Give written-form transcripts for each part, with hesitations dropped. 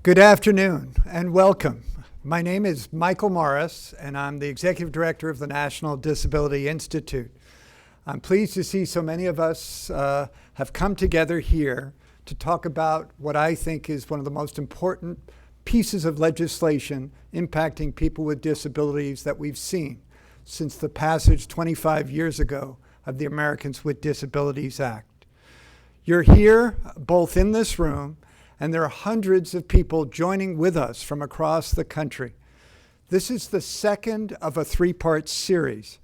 Good afternoon and welcome. My name is Michael Morris, and I'm the Executive Director of the National Disability Institute. I'm pleased to see so many of us have come together here to talk about what I think is one of the most important pieces of legislation impacting people with disabilities that we've seen since the passage 25 years ago of the Americans with Disabilities Act. You're here both in this room, and there are hundreds of people joining with us from across the country. This is the second of a three-part series.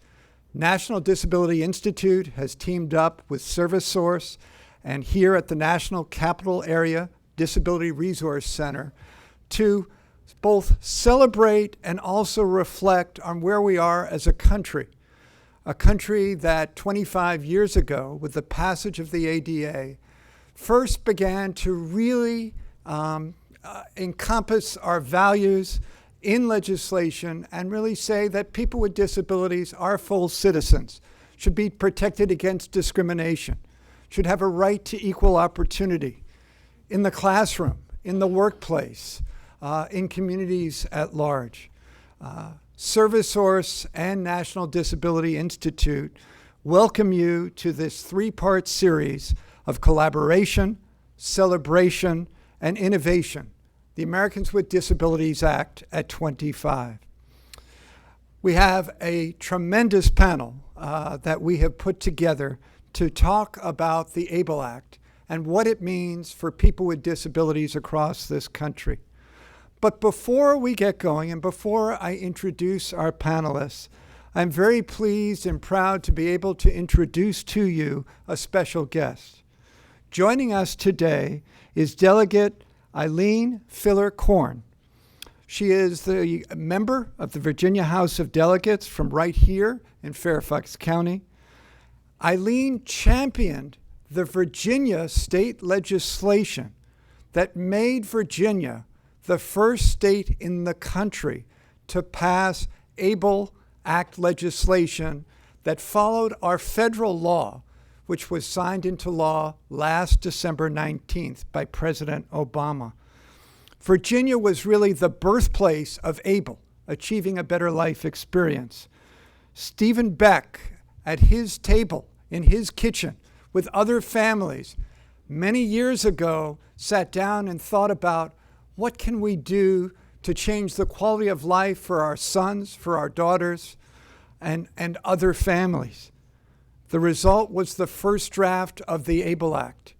National Disability Institute has teamed up with ServiceSource and here at the National Capital Area Disability Resource Center to both celebrate and also reflect on where we are as a country that 25 years ago, with the passage of the ADA, first began to really encompass our values in legislation and really say that people with disabilities are full citizens, should be protected against discrimination, should have a right to equal opportunity in the classroom, in the workplace, in communities at large. ServiceSource and National Disability Institute welcome you to this three-part series of collaboration, celebration, and innovation, the Americans with Disabilities Act at 25. We have a tremendous panel that we have put together to talk about the ABLE Act and what it means for people with disabilities across this country. But before we get going and before I introduce our panelists, I'm very pleased and proud to be able to introduce to you a special guest. Joining us today is Delegate Eileen Filler-Corn. She is the member of the Virginia House of Delegates from right here in Fairfax County. Eileen championed the Virginia state legislation that made Virginia the first state in the country to pass ABLE Act legislation that followed our federal law, which was signed into law last December 19th by President Obama. Virginia was really the birthplace of ABLE, Achieving a Better Life Experience. Stephen Beck, at his table in his kitchen with other families, many years ago sat down and thought about what can we do to change the quality of life for our sons, for our daughters, and other families. The result was the first draft of the ABLE Act.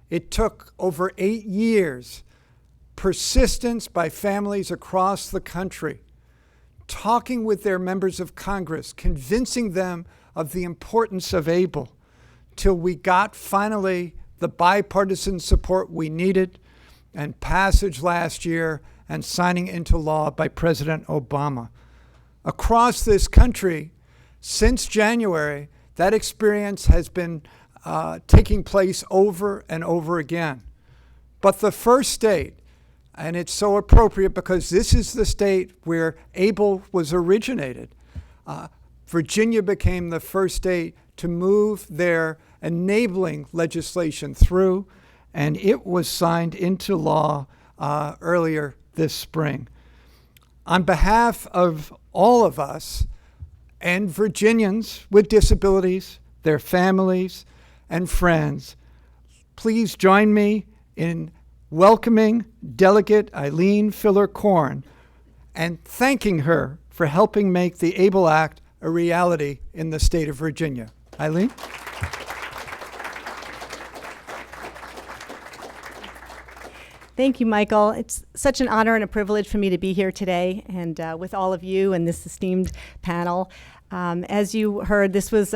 It took over 8 years, persistence by families across the country, talking with their members of Congress, convincing them of the importance of ABLE, till we got finally the bipartisan support we needed and passage last year and signing into law by President Obama. Across this country, since January, that experience has been taking place over and over again. But the first state, and it's so appropriate because this is the state where ABLE was originated, Virginia became the first state to move their enabling legislation through, and it was signed into law earlier this spring. On behalf of all of us and Virginians with disabilities, their families, and friends, please join me in welcoming Delegate Eileen Filler-Corn and thanking her for helping make the ABLE Act a reality in the state of Virginia. Eileen? Thank you, Michael. It's such an honor and a privilege for me to be here today and with all of you and this esteemed panel. As you heard, this was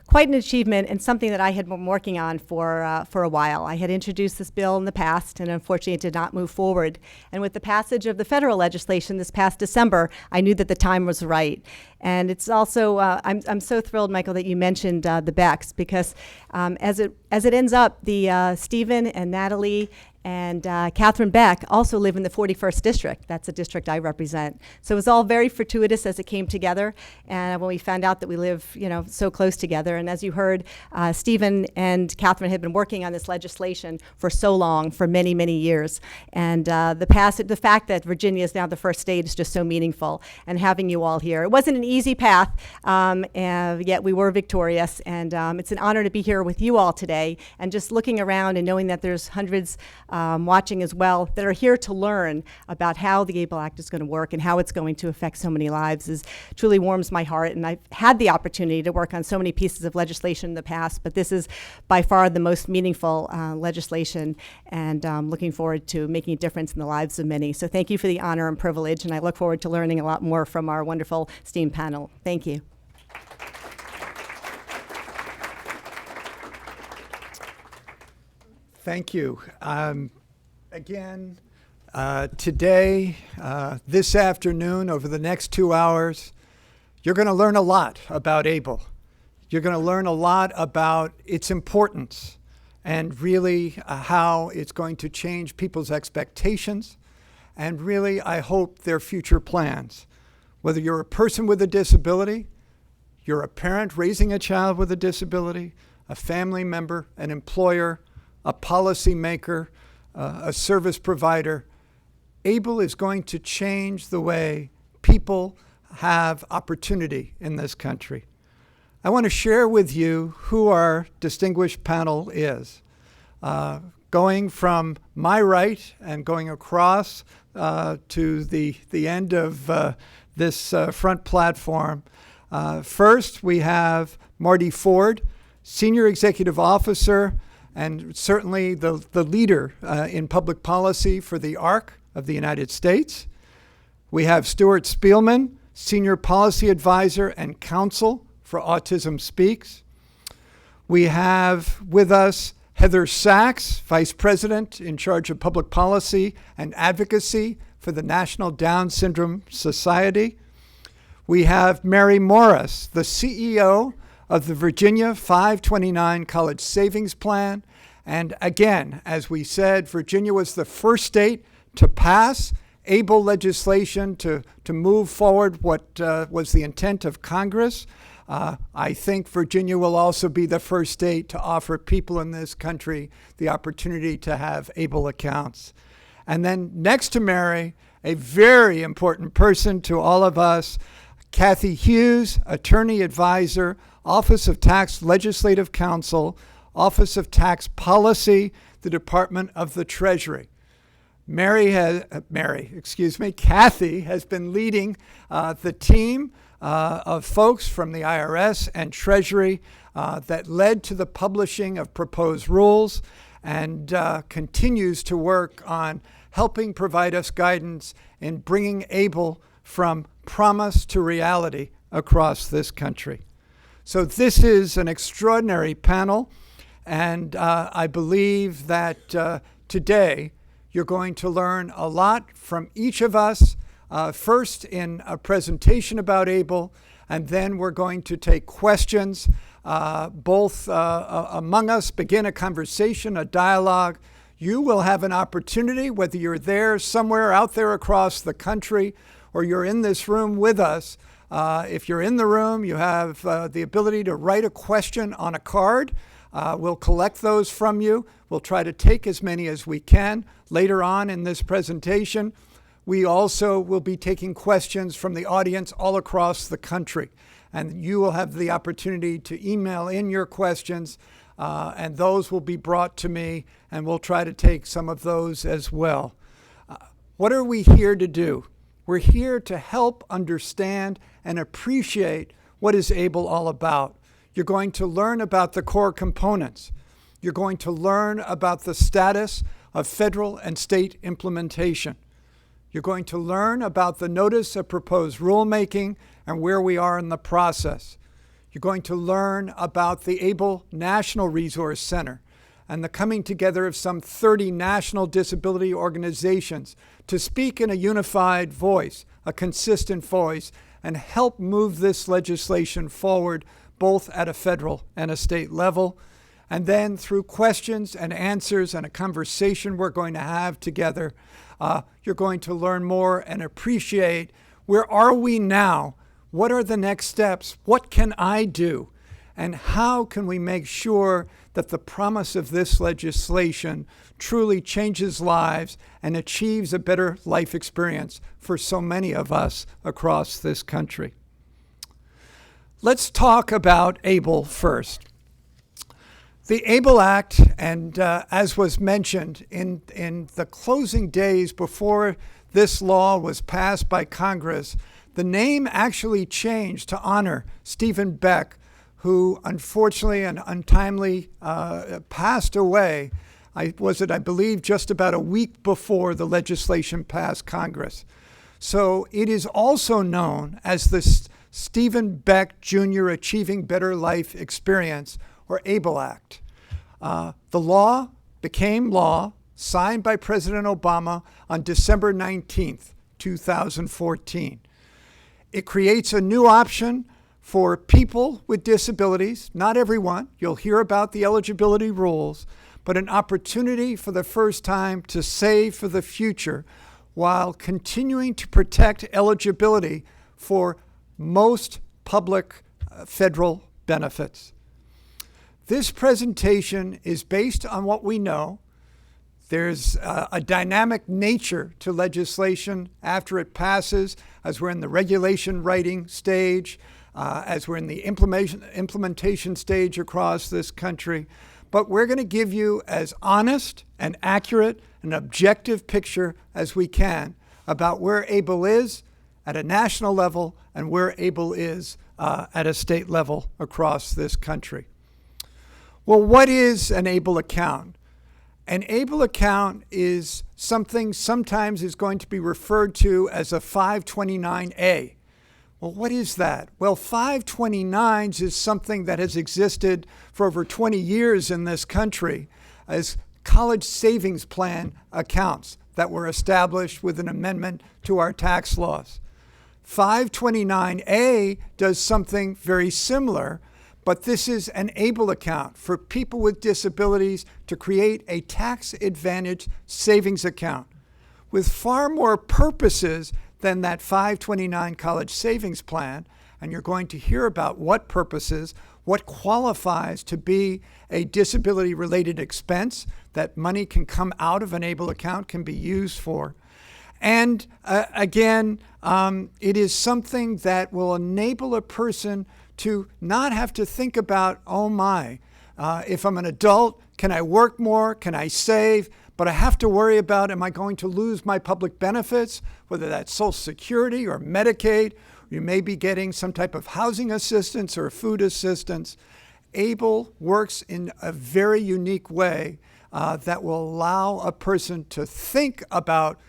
quite an achievement and something that I had been working on for a while. I had introduced this bill in the past, and unfortunately it did not move forward. And with the passage of the federal legislation this past December, I knew that the time was right. And it's also, I'm so thrilled, Michael, that you mentioned the Becks, because as it ends up, the Stephen and Natalie and Catherine Beck also live in the 41st District. That's a district I represent. So it was all very fortuitous as it came together. And when we found out that we live, so close together. And as you heard, Stephen and Catherine had been working on this legislation for so long, for many, many years. And the fact that Virginia is now the first state is just so meaningful. And having you all here, it wasn't an easy path, yet we were victorious. And it's an honor to be here with you all today. And just looking around and knowing that there's hundreds watching as well that are here to learn about how the ABLE Act is going to work and how it's going to affect so many lives truly warms my heart. And I've had the opportunity to work on so many pieces of legislation in the past, but this is by far the most meaningful legislation, and looking forward to making a difference in the lives of many. So thank you for the honor and privilege, and I look forward to learning a lot more from our wonderful STEAM panel. Thank you. Thank you. Again, today, this afternoon, over the next 2 hours, you're going to learn a lot about ABLE. You're going to learn a lot about its importance and really how it's going to change people's expectations and really, I hope, their future plans. Whether you're a person with a disability, you're a parent raising a child with a disability, a family member, an employer, a policymaker, a service provider, ABLE is going to change the way people have opportunity in this country. I want to share with you who our distinguished panel is. Going from my right and going across to the end of this front platform. First, we have Marty Ford, Senior Executive Officer, and certainly the leader in public policy for the ARC of the United States. We have Stuart Spielman, Senior Policy Advisor and Counsel for Autism Speaks. We have with us Heather Sachs, Vice President in charge of Public Policy and Advocacy for the National Down Syndrome Society. We have Mary Morris, the CEO of the Virginia 529 College Savings Plan. And again, as we said, Virginia was the first state to pass ABLE legislation to move forward what was the intent of Congress. I think Virginia will also be the first state to offer people in this country the opportunity to have ABLE accounts. And then next to Mary, a very important person to all of us, Kathy Hughes, Attorney Advisor, Office of Tax Legislative Counsel, Office of Tax Policy, the Department of the Treasury. Kathy has been leading the team of folks from the IRS and Treasury that led to the publishing of proposed rules and continues to work on helping provide us guidance in bringing ABLE from promise to reality across this country. So this is an extraordinary panel, and I believe that today you're going to learn a lot from each of us, first in a presentation about ABLE, and then we're going to take questions, both among us, begin a conversation, a dialogue. You will have an opportunity, whether you're there somewhere out there across the country or you're in this room with us. If you're in the room, you have the ability to write a question on a card. We'll collect those from you. We'll try to take as many as we can later on in this presentation. We also will be taking questions from the audience all across the country. And you will have the opportunity to email in your questions, and those will be brought to me, and we'll try to take some of those as well. What are we here to do? We're here to help understand and appreciate what is ABLE all about. You're going to learn about the core components. You're going to learn about the status of federal and state implementation. You're going to learn about the notice of proposed rulemaking and where we are in the process. You're going to learn about the ABLE National Resource Center and the coming together of some 30 national disability organizations to speak in a unified voice, a consistent voice, and help move this legislation forward both at a federal and a state level. And then through questions and answers and a conversation we're going to have together, you're going to learn more and appreciate where are we now? What are the next steps? What can I do? And how can we make sure that the promise of this legislation truly changes lives and achieves a better life experience for so many of us across this country? Let's talk about ABLE first. The ABLE Act, and as was mentioned, in the closing days before this law was passed by Congress, the name actually changed to honor Stephen Beck, who unfortunately and untimely passed away. I believe, just about a week before the legislation passed Congress. So it is also known as the Stephen Beck Jr. Achieving Better Life Experience, or ABLE Act. The law became law, signed by President Obama on December 19th, 2014. It creates a new option for people with disabilities, not everyone, you'll hear about the eligibility rules, but an opportunity for the first time to save for the future while continuing to protect eligibility for most public federal benefits. This presentation is based on what we know. There's a dynamic nature to legislation after it passes, as we're in the regulation writing stage, as we're in the implementation stage across this country. But we're going to give you as honest and accurate and objective picture as we can about where ABLE is at a national level and where ABLE is at a state level across this country. Well, what is an ABLE account? An ABLE account is something sometimes is going to be referred to as a 529A. Well, what is that? Well, 529s is something that has existed for over 20 years in this country as college savings plan accounts that were established with an amendment to our tax laws. 529A does something very similar, but this is an ABLE account for people with disabilities to create a tax-advantaged savings account with far more purposes than that 529 college savings plan. And you're going to hear about what purposes, what qualifies to be a disability-related expense that money can come out of an ABLE account, can be used for. And again, it is something that will enable a person to not have to think about, oh my, if I'm an adult, can I work more? Can I save? But I have to worry about, am I going to lose my public benefits, whether that's Social Security or Medicaid? You may be getting some type of housing assistance or food assistance. ABLE works in a very unique way that will allow a person to think about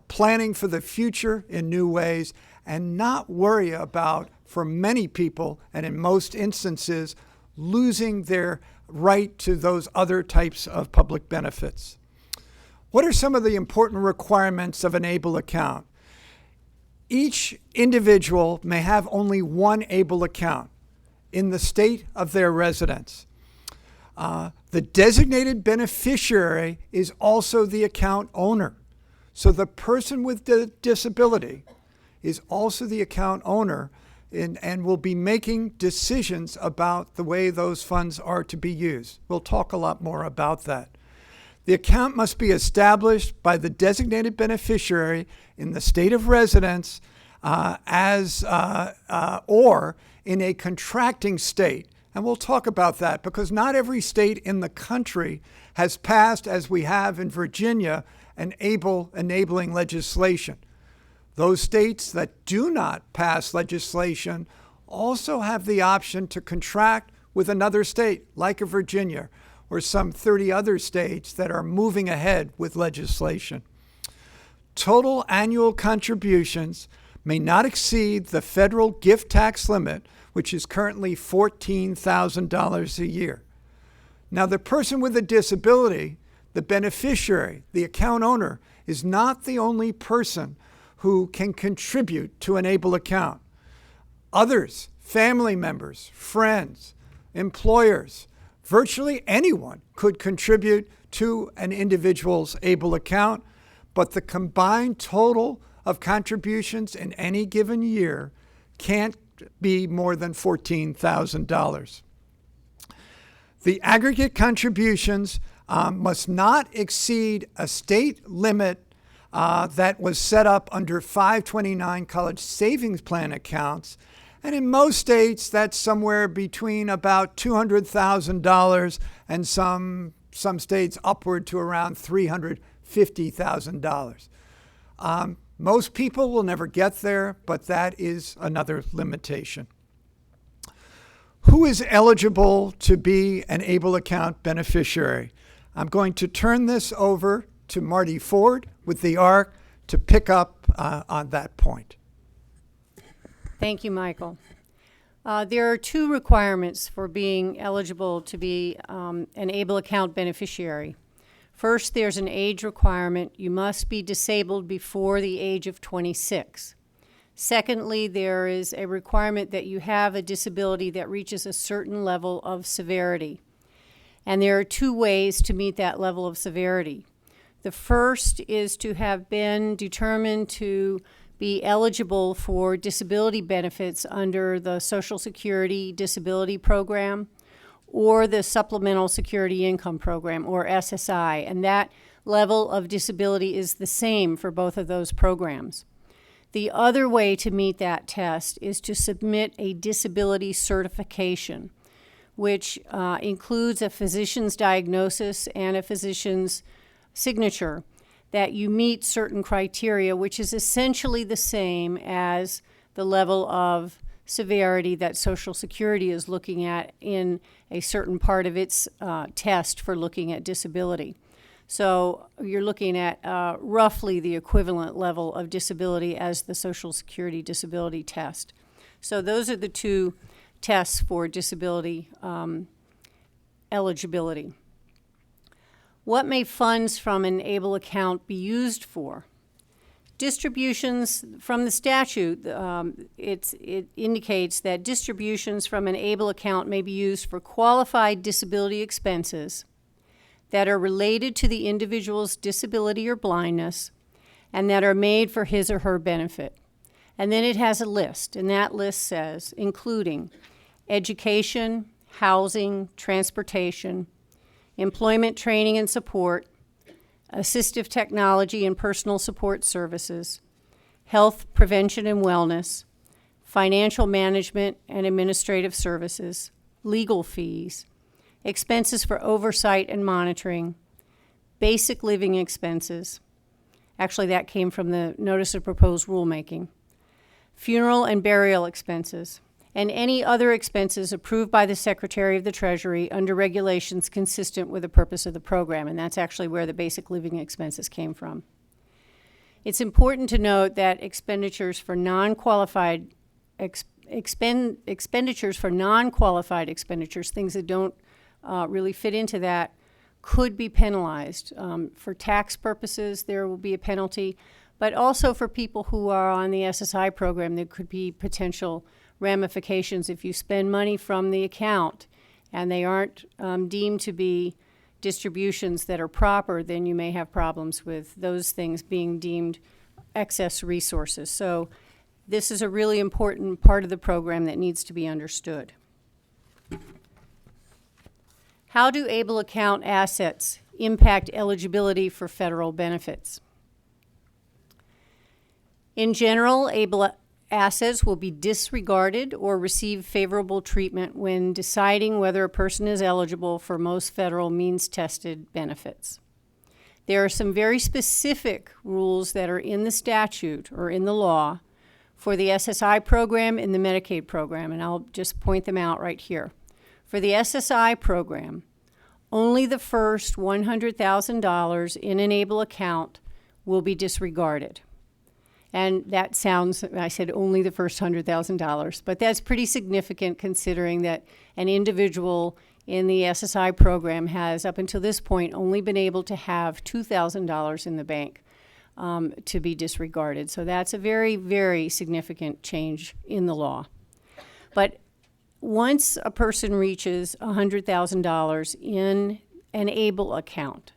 planning for the future in new ways and not worry about, for many people, and in most instances, losing their right to those other types of public benefits. What are some of the important requirements of an ABLE account? Each individual may have only one ABLE account in the state of their residence. The designated beneficiary is also the account owner. So the person with the disability is also the account owner and will be making decisions about the way those funds are to be used. We'll talk a lot more about that. The account must be established by the designated beneficiary in the state of residence or in a contracting state. And we'll talk about that because not every state in the country has passed, as we have in Virginia, an ABLE enabling legislation. Those states that do not pass legislation also have the option to contract with another state, like Virginia, or some 30 other states that are moving ahead with legislation. Total annual contributions may not exceed the federal gift tax limit, which is currently $14,000 a year. Now, the person with a disability, the beneficiary, the account owner, is not the only person who can contribute to an ABLE account. Others, family members, friends, employers, virtually anyone could contribute to an individual's ABLE account, but the combined total of contributions in any given year can't be more than $14,000. The aggregate contributions must not exceed a state limit that was set up under 529 college savings plan accounts. And in most states, that's somewhere between about $200,000 and some states upward to around $350,000. Most people will never get there, but that is another limitation. Who is eligible to be an ABLE account beneficiary? I'm going to turn this over to Marty Ford with the ARC to pick up on that point. Thank you, Michael. There are two requirements for being eligible to be an ABLE account beneficiary. First, there's an age requirement. You must be disabled before the age of 26. Secondly, there is a requirement that you have a disability that reaches a certain level of severity. And there are two ways to meet that level of severity. The first is to have been determined to be eligible for disability benefits under the Social Security Disability Program or the Supplemental Security Income Program, or SSI, and that level of disability is the same for both of those programs. The other way to meet that test is to submit a disability certification, which includes a physician's diagnosis and a physician's signature that you meet certain criteria, which is essentially the same as the level of severity that Social Security is looking at in a certain part of its test for looking at disability. So you're looking at roughly the equivalent level of disability as the Social Security disability test. So those are the two tests for disability eligibility. What may funds from an ABLE account be used for? Distributions from the statute, it indicates that distributions from an ABLE account may be used for qualified disability expenses that are related to the individual's disability or blindness and that are made for his or her benefit. And then it has a list, and that list says, including education, housing, transportation, employment training and support, assistive technology and personal support services, health, prevention and wellness, financial management and administrative services, legal fees, expenses for oversight and monitoring, basic living expenses. Actually, that came from the Notice of Proposed Rulemaking. Funeral and burial expenses, and any other expenses approved by the Secretary of the Treasury under regulations consistent with the purpose of the program, and that's actually where the basic living expenses came from. It's important to note that expenditures for non-qualified expenditures, things that don't really fit into that, could be penalized. For tax purposes, there will be a penalty, but also for people who are on the SSI program, there could be potential ramifications if you spend money from the account and they aren't deemed to be distributions that are proper, then you may have problems with those things being deemed excess resources. So this is a really important part of the program that needs to be understood. How do ABLE account assets impact eligibility for federal benefits? In general, ABLE assets will be disregarded or receive favorable treatment when deciding whether a person is eligible for most federal means-tested benefits. There are some very specific rules that are in the statute or in the law for the SSI program and the Medicaid program, and I'll just point them out right here. For the SSI program, only the first $100,000 in an ABLE account will be disregarded. And that sounds, I said only the first $100,000, but that's pretty significant considering that an individual in the SSI program has, up until this point, only been able to have $2,000 in the bank. to be disregarded. So that's a very, very significant change in the law. But once a person reaches $100,000 in an ABLE account,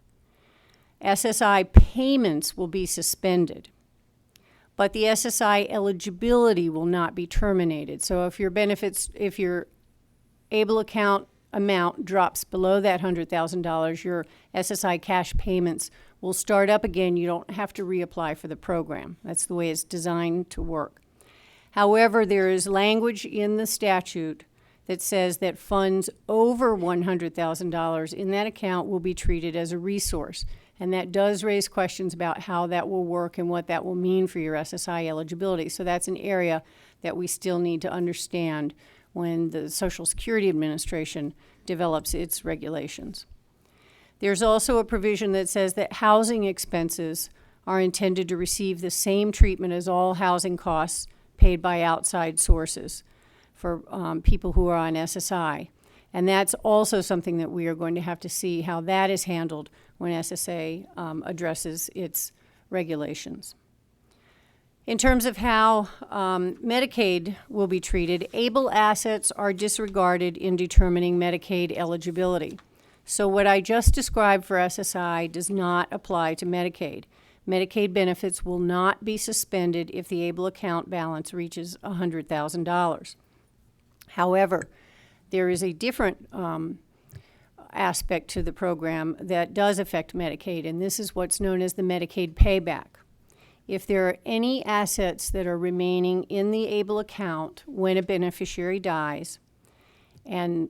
SSI payments will be suspended, but the SSI eligibility will not be terminated. So if your ABLE account amount drops below that $100,000, your SSI cash payments will start up again. You don't have to reapply for the program. That's the way it's designed to work. However, there is language in the statute that says that funds over $100,000 in that account will be treated as a resource. And that does raise questions about how that will work and what that will mean for your SSI eligibility. So that's an area that we still need to understand when the Social Security Administration develops its regulations. There's also a provision that says that housing expenses are intended to receive the same treatment as all housing costs paid by outside sources for people who are on SSI. And that's also something that we are going to have to see how that is handled when SSA addresses its regulations. In terms of how Medicaid will be treated, ABLE assets are disregarded in determining Medicaid eligibility. So what I just described for SSI does not apply to Medicaid. Medicaid benefits will not be suspended if the ABLE account balance reaches $100,000. However, there is a different aspect to the program that does affect Medicaid, and this is what's known as the Medicaid Payback. If there are any assets that are remaining in the ABLE account when a beneficiary dies, and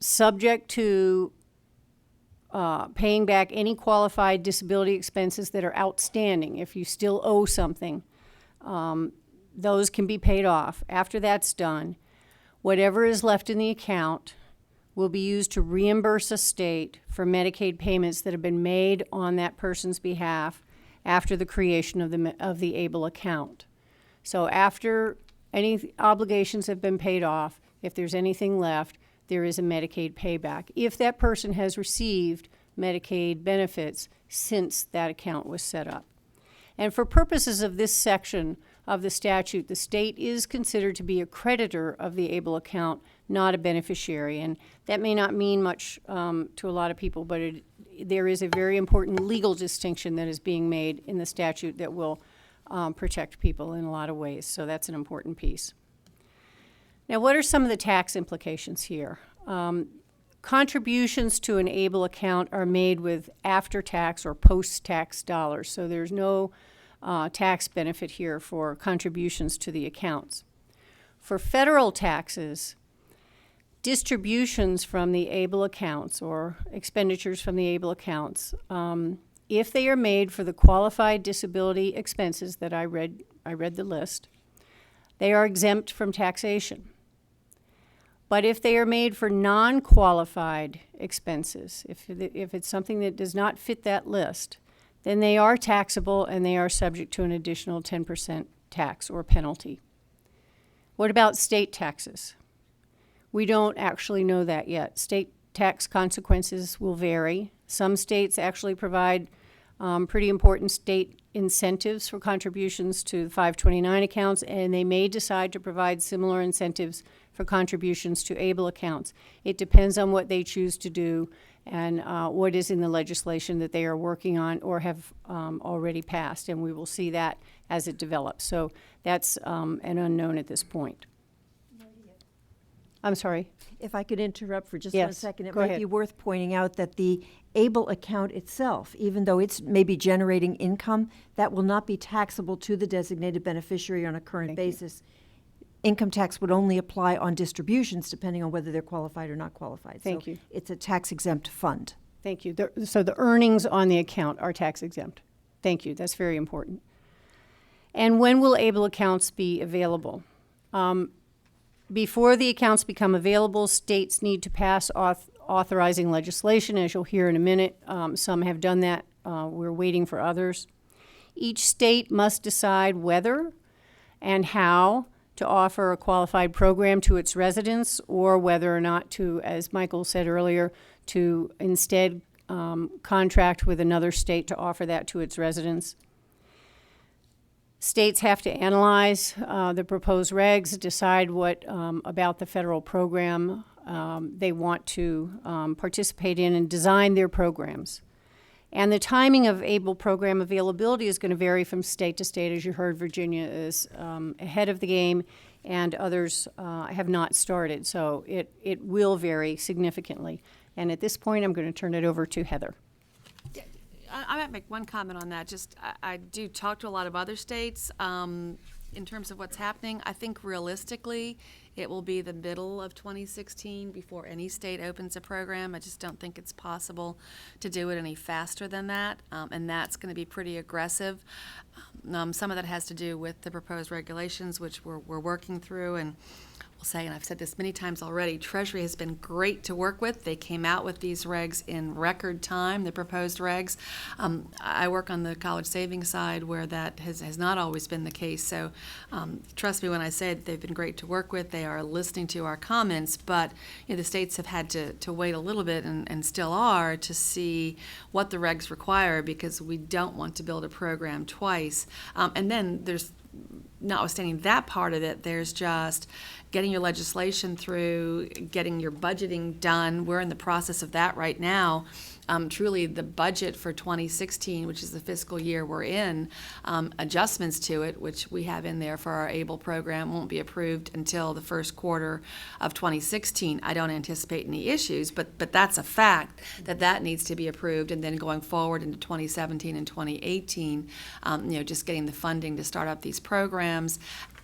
subject to paying back any qualified disability expenses that are outstanding, if you still owe something, those can be paid off. After that's done, whatever is left in the account will be used to reimburse a state for Medicaid payments that have been made on that person's behalf after the creation of the ABLE account. So after any obligations have been paid off, if there's anything left, there is a Medicaid payback if that person has received Medicaid benefits since that account was set up. And for purposes of this section of the statute, the state is considered to be a creditor of the ABLE account, not a beneficiary. And that may not mean much to a lot of people, but there is a very important legal distinction that is being made in the statute that will protect people in a lot of ways. So that's an important piece. Now, what are some of the tax implications here? Contributions to an ABLE account are made with after-tax or post-tax dollars, so there's no tax benefit here for contributions to the accounts. For federal taxes, distributions from the ABLE accounts or expenditures from the ABLE accounts, if they are made for the qualified disability expenses that I read the list, they are exempt from taxation. But if they are made for non-qualified expenses, if it's something that does not fit that list, then they are taxable and they are subject to an additional 10% tax or penalty. What about state taxes? We don't actually know that yet. State tax consequences will vary. Some states actually provide pretty important state incentives for contributions to the 529 accounts, and they may decide to provide similar incentives for contributions to ABLE accounts. It depends on what they choose to do and what is in the legislation that they are working on or have already passed, and we will see that as it develops. So that's an unknown at this point. I'm sorry. If I could interrupt for just Yes, 1 second, it go might ahead. be worth pointing out that the ABLE account itself, even though it's maybe generating income, that will not be taxable to the designated beneficiary on a current basis. Income tax would only apply on distributions depending on whether they're qualified or not qualified. Thank So you. it's a tax-exempt fund. Thank you. So the earnings on the account are tax exempt. Thank you. That's very important. And when will ABLE accounts be available? Before the accounts become available, states need to pass authorizing legislation, as you'll hear in a minute. Some have done that. We're waiting for others. Each state must decide whether and how to offer a qualified program to its residents, or whether or not to, as Michael said earlier, to instead contract with another state to offer that to its residents. States have to analyze the proposed regs, decide what about the federal program they want to participate in, and design their programs. And the timing of ABLE program availability is going to vary from state to state. As you heard, Virginia is ahead of the game, and others have not started. So it will vary significantly. And at this point, I'm going to turn it over to Heather. I might make one comment on that. Just I do talk to a lot of other states in terms of what's happening. I think realistically, it will be the middle of 2016 before any state opens a program. I just don't think it's possible to do it any faster than that, and that's going to be pretty aggressive. Some of that has to do with the proposed regulations, which we're working through, and will say, and I've said this many times already, Treasury has been great to work with. They came out with these regs in record time, the proposed regs. I work on the college savings side where that has not always been the case. So trust me when I say that they've been great to work with. They are listening to our comments, but the states have had to wait a little bit and still are to see what the regs require, because we don't want to build a program twice. And then there's, notwithstanding that part of it, there's just getting your legislation through, getting your budgeting done. We're in the process of that right now. Truly, the budget for 2016, which is the fiscal year we're in, adjustments to it, which we have in there for our ABLE program, won't be approved until the first quarter of 2016. I don't anticipate any issues, but that's a fact that needs to be approved, and then going forward into 2017 and 2018, just getting the funding to start up these programs,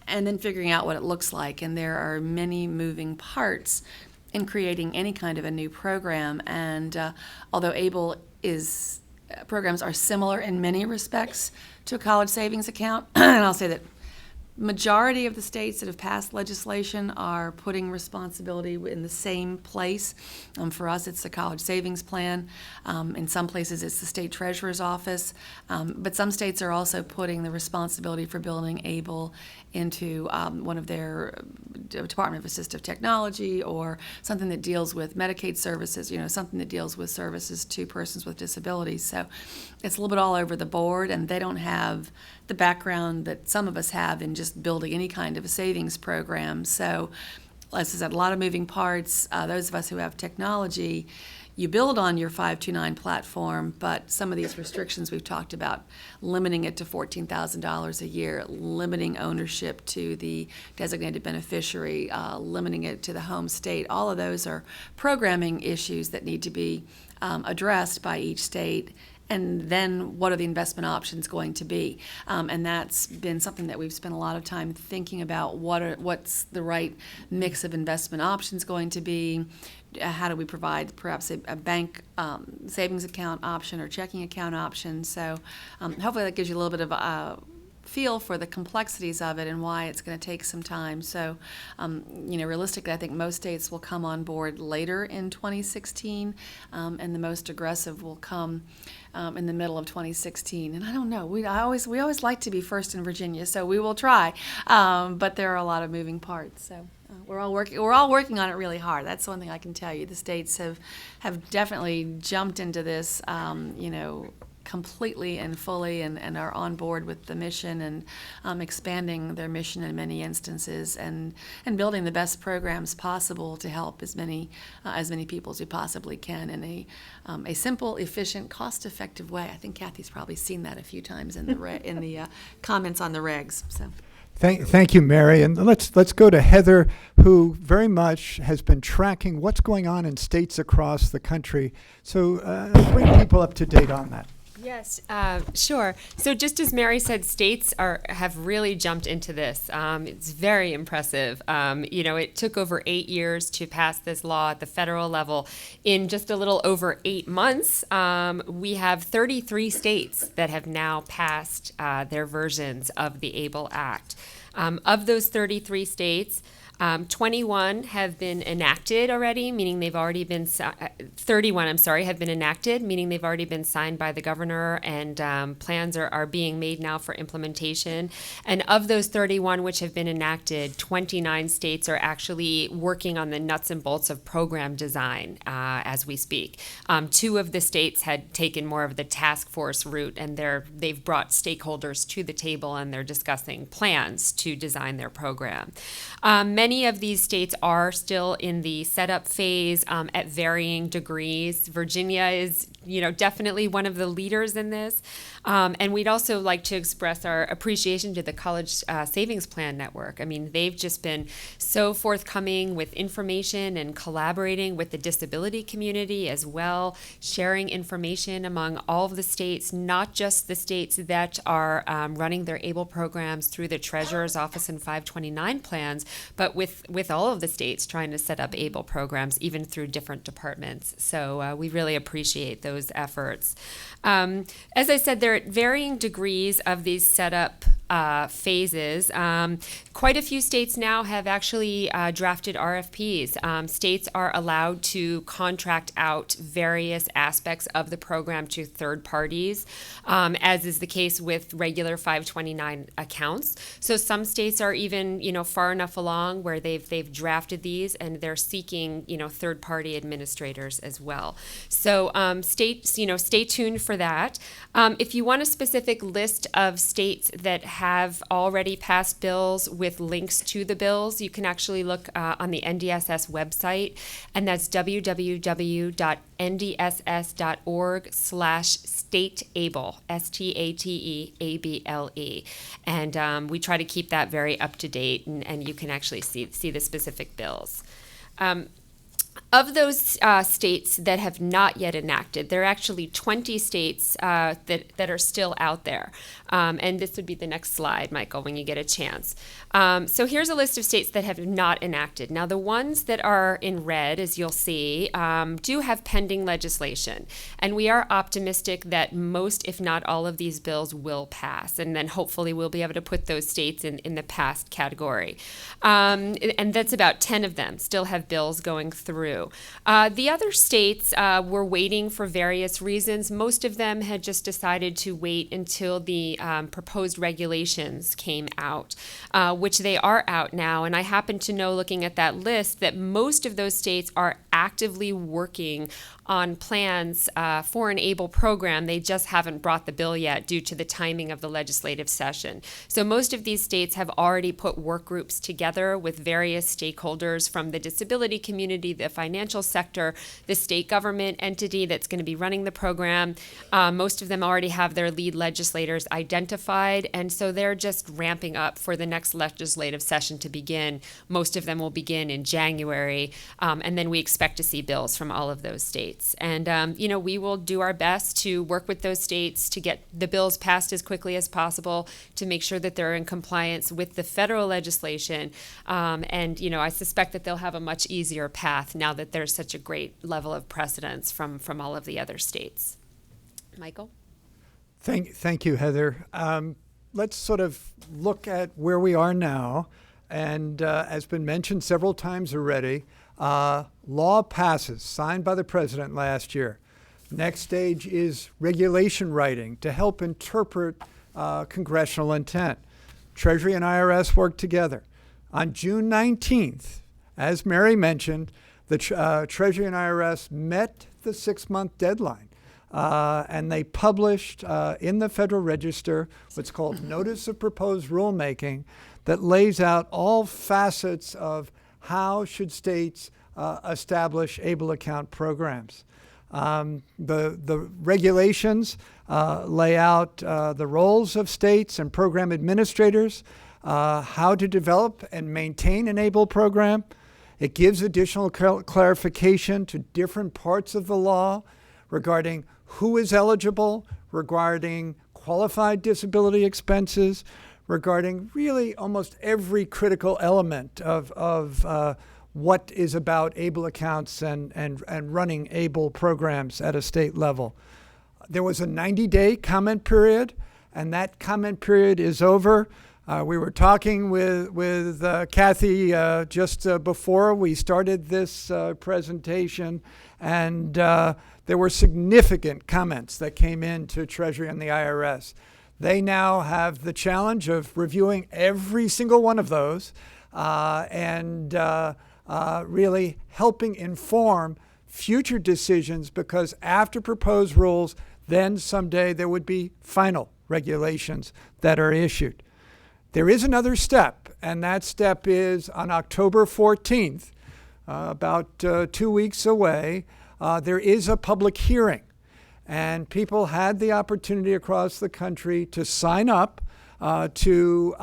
and then figuring out what it looks like. And there are many moving parts in creating any kind of a new program. And although ABLE programs are similar in many respects to a college savings account, and I'll say that majority of the states that have passed legislation are putting responsibility in the same place. For us, it's the college savings plan. In some places, it's the state treasurer's office. But some states are also putting the responsibility for building ABLE into one of their Department of Assistive Technology, or something that deals with Medicaid services, something that deals with services to persons with disabilities. So it's a little bit all over the board, and they don't have the background that some of us have in just building any kind of a savings program. So, as I said, a lot of moving parts. Those of us who have technology, you build on your 529 platform, but some of these restrictions we've talked about, limiting it to $14,000 a year, limiting ownership to the designated beneficiary, limiting it to the home state, all of those are programming issues that need to be addressed by each state. And then what are the investment options going to be? And that's been something that we've spent a lot of time thinking about. What's the right mix of investment options going to be? How do we provide perhaps a bank savings account option or checking account option? So hopefully that gives you a little bit of feel for the complexities of it and why it's going to take some time. So, realistically, I think most states will come on board later in 2016, and the most aggressive will come in the middle of 2016. And I don't know. We always like to be first in Virginia, so we will try. But there are a lot of moving parts. So. We're all working on it really hard. That's one thing I can tell you. The states have definitely jumped into this, completely and fully, and are on board with the mission, and expanding their mission in many instances, and building the best programs possible to help as many people as we possibly can in a simple, efficient, cost-effective way. I think Kathy's probably seen that a few times in the comments on the regs. So. Thank you, Mary. And let's go to Heather, who very much has been tracking what's going on in states across the country. So bring people up to date on that. Yes, sure. So just as Mary said, states have really jumped into this. It's very impressive. It took over 8 years to pass this law at the federal level. In just a little over 8 months, we have 33 states that have now passed their versions of the ABLE Act. Of those 33 states, 21 have been enacted already, meaning they've already been, 31, I'm sorry, have been enacted, meaning they've already been signed by the governor, and plans are being made now for implementation. And of those 31 which have been enacted, 29 states are actually working on the nuts and bolts of program design as we speak. 2 of the states had taken more of the task force route, and they've brought stakeholders to the table, and they're discussing plans to design their program. Many of these states are still in the setup phase at varying degrees. Virginia is, definitely one of the leaders in this. And we'd also like to express our appreciation to the College Savings Plan Network. I mean, they've just been so forthcoming with information and collaborating with the disability community as well, sharing information among all of the states, not just the states that are running their ABLE programs through the Treasurer's Office and 529 plans, but with all of the states trying to set up ABLE programs, even through different departments. So we really appreciate those efforts. As I said, there are varying degrees of these setup phases. Quite a few states now have actually drafted RFPs. States are allowed to contract out various aspects of the program to third parties, as is the case with regular 529 accounts. So some states are even, far enough along where they've drafted these, and they're seeking, third-party administrators as well. So stay tuned for that. If you want a specific list of states that have already passed bills with links to the bills, you can actually look on the NDSS website, and that's www.ndss.org/stateable, STATEABLE. And we try to keep that very up to date, and you can actually see the specific bills. Of those states that have not yet enacted, there are actually 20 states that are still out there. And this would be the next slide, Michael, when you get a chance. So here's a list of states that have not enacted. Now, the ones that are in red, as you'll see, do have pending legislation. And we are optimistic that most, if not all, of these bills will pass. And then hopefully we'll be able to put those states in the passed category. And that's about 10 of them still have bills going through. The other states were waiting for various reasons. Most of them had just decided to wait until the proposed regulations came out, which they are out now. And I happen to know, looking at that list, that most of those states are actively working on plans for an ABLE program. They just haven't brought the bill yet due to the timing of the legislative session. So most of these states have already put work groups together with various stakeholders from the disability community, the financial sector, the state government entity that's going to be running the program. Most of them already have their lead legislators identified, and so they're just ramping up for the next legislative session to begin. Most of them will begin in January, and then we expect to see bills from all of those states. And, we will do our best to work with those states to get the bills passed as quickly as possible, to make sure that they're in compliance with the federal legislation. And I suspect that they'll have a much easier path now that there's such a great level of precedence from all of the other states. Michael? Thank you, Heather. Let's sort of look at where we are now. And as been mentioned several times already, law passes, signed by the president last year. Next stage is regulation writing to help interpret congressional intent. Treasury and IRS work together. On June 19th, as Mary mentioned, the Treasury and IRS met the 6-month deadline. And they published in the Federal Register what's called Notice of Proposed Rulemaking that lays out all facets of how should states establish ABLE account programs. The regulations lay out the roles of states and program administrators, how to develop and maintain an ABLE program. It gives additional clarification to different parts of the law regarding who is eligible, regarding qualified disability expenses, regarding really almost every critical element of what is about ABLE accounts and running ABLE programs at a state level. There was a 90-day comment period, and that comment period is over. We were talking with Kathy just before we started this presentation, and there were significant comments that came in to Treasury and the IRS. They now have the challenge of reviewing every single one of those and really helping inform future decisions, because after proposed rules, then someday there would be final regulations that are issued. There is another step, and that step is on October 14th, about 2 weeks away. There is a public hearing, and people had the opportunity across the country to sign up to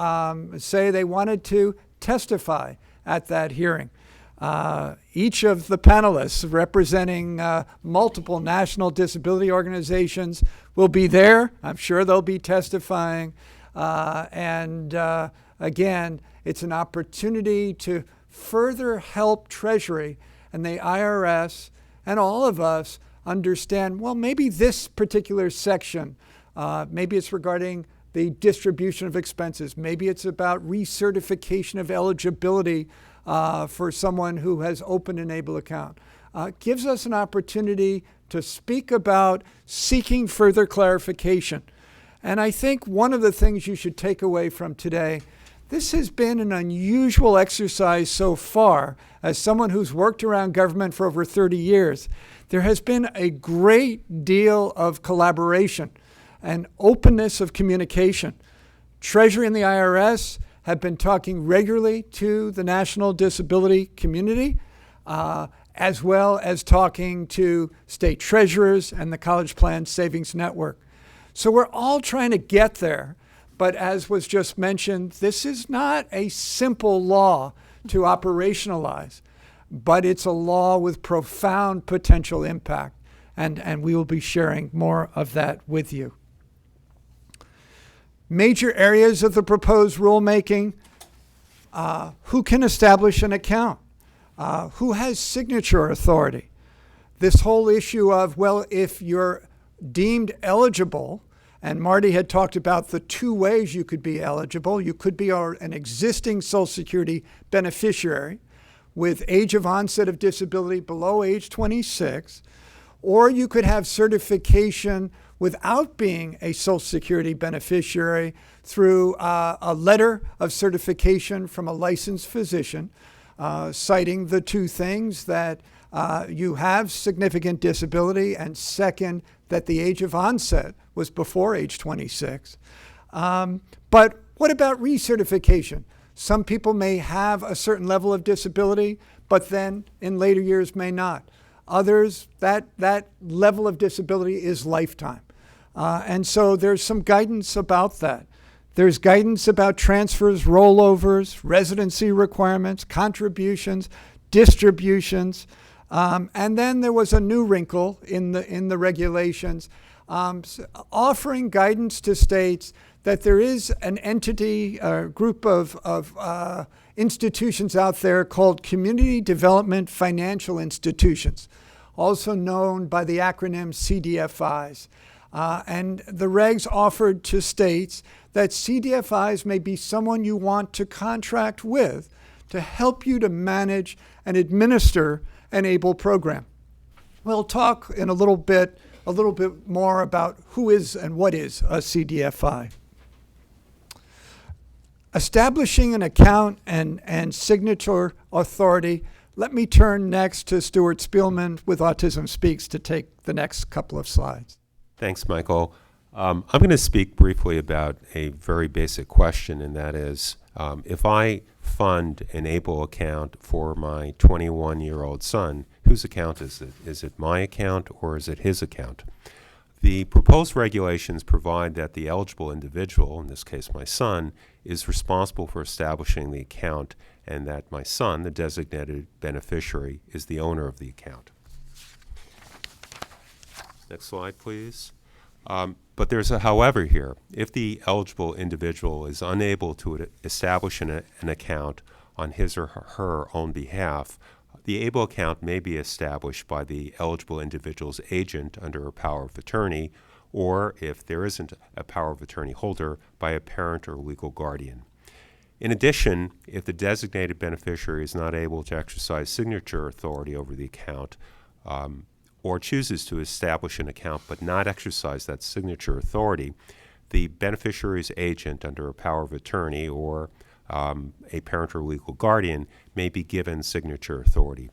say they wanted to testify at that hearing. Each of the panelists representing multiple national disability organizations will be there. I'm sure they'll be testifying. Again, it's an opportunity to further help Treasury and the IRS and all of us understand, well, maybe this particular section, maybe it's regarding the distribution of expenses, maybe it's about recertification of eligibility for someone who has opened an ABLE account. Gives us an opportunity to speak about seeking further clarification. And I think one of the things you should take away from today, this has been an unusual exercise so far. As someone who's worked around government for over 30 years, there has been a great deal of collaboration and openness of communication. Treasury and the IRS have been talking regularly to the national disability community, as well as talking to state treasurers and the College Plan Savings Network. So we're all trying to get there, but as was just mentioned, this is not a simple law to operationalize, but it's a law with profound potential impact, and we will be sharing more of that with you. Major areas of the proposed rulemaking: who can establish an account? Who has signature authority? This whole issue of, well, if you're deemed eligible, and Marty had talked about the two ways you could be eligible. You could be an existing Social Security beneficiary with age of onset of disability below age 26, or you could have certification without being a Social Security beneficiary through a letter of certification from a licensed physician, citing the two things that you have significant disability, and second, that the age of onset was before age 26. But what about recertification? Some people may have a certain level of disability, but then in later years may not. Others, that level of disability is lifetime. And so there's some guidance about that. There's guidance about transfers, rollovers, residency requirements, contributions, distributions. And then there was a new wrinkle in the regulations, offering guidance to states that there is an entity, a group of institutions out there called Community Development Financial Institutions, also known by the acronym CDFIs. And the regs offered to states that CDFIs may be someone you want to contract with to help you to manage and administer an ABLE program. We'll talk in a little bit more about who is and what is a CDFI. Establishing an account and signature authority. Let me turn next to Stuart Spielman with Autism Speaks to take the next couple of slides. Thanks, Michael. I'm going to speak briefly about a very basic question, and that is, if I fund an ABLE account for my 21-year-old son, whose account is it? Is it my account or is it his account? The proposed regulations provide that the eligible individual, in this case my son, is responsible for establishing the account, and that my son, the designated beneficiary, is the owner of the account. Next slide, please. But there's a however here. If the eligible individual is unable to establish an account on his or her own behalf, the ABLE account may be established by the eligible individual's agent under a power of attorney, or if there isn't a power of attorney holder, by a parent or legal guardian. In addition, if the designated beneficiary is not able to exercise signature authority over the account, or chooses to establish an account but not exercise that signature authority, the beneficiary's agent under a power of attorney or a parent or legal guardian may be given signature authority.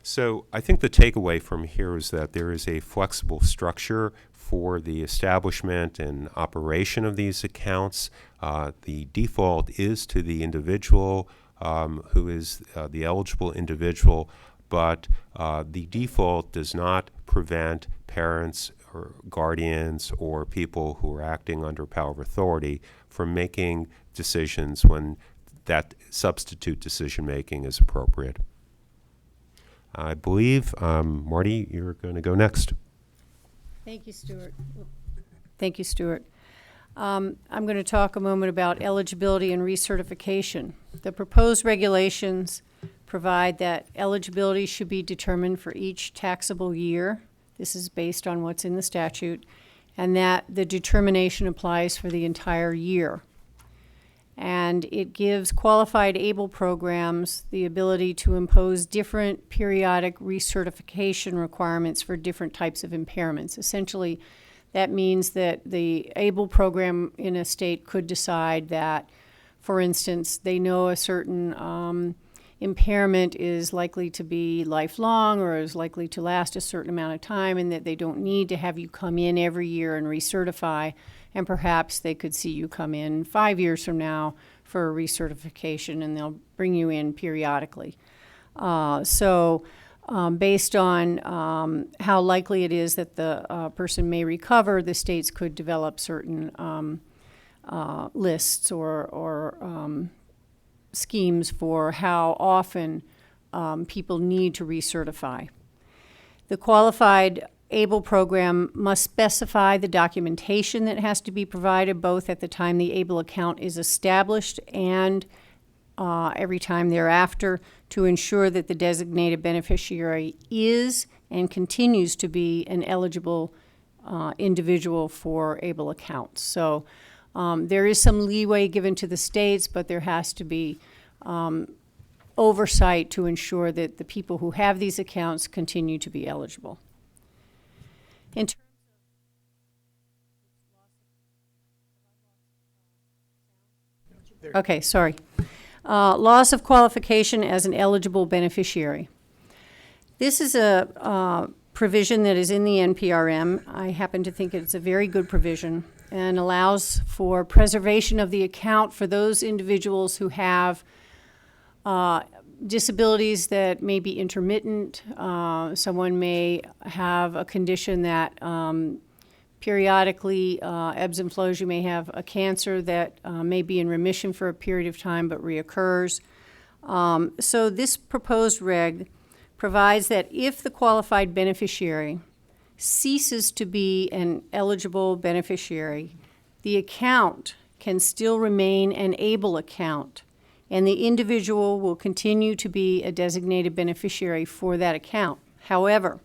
So I think the takeaway from here is that there is a flexible structure for the establishment and operation of these accounts. The default is to the individual who is the eligible individual, but the default does not prevent parents or guardians or people who are acting under power of authority from making decisions when that substitute decision making is appropriate. I believe, Marty, you're going to go next. Thank you, Stuart. Thank you, Stuart. I'm going to talk a moment about eligibility and recertification. The proposed regulations provide that eligibility should be determined for each taxable year. This is based on what's in the statute, and that the determination applies for the entire year. And it gives qualified ABLE programs the ability to impose different periodic recertification requirements for different types of impairments. Essentially, that means that the ABLE program in a state could decide that, for instance, they know a certain impairment is likely to be lifelong or is likely to last a certain amount of time, and that they don't need to have you come in every year and recertify. And perhaps they could see you come in 5 years from now for a recertification, and they'll bring you in periodically. Based on how likely it is that the person may recover, the states could develop certain lists or schemes for how often people need to recertify. The qualified ABLE program must specify the documentation that has to be provided both at the time the ABLE account is established and every time thereafter to ensure that the designated beneficiary is and continues to be an eligible individual for ABLE accounts. So there is some leeway given to the states, but there has to be oversight to ensure that the people who have these accounts continue to be eligible. In terms Okay, sorry. Loss of qualification as an eligible beneficiary. This is a provision that is in the NPRM. I happen to think it's a very good provision and allows for preservation of the account for those individuals who have disabilities that may be intermittent. Someone may have a condition that periodically ebbs and flows. You may have a cancer that may be in remission for a period of time but reoccurs. So this proposed reg provides that if the qualified beneficiary ceases to be an eligible beneficiary, the account can still remain an ABLE account, and the individual will continue to be a designated beneficiary for that account. However,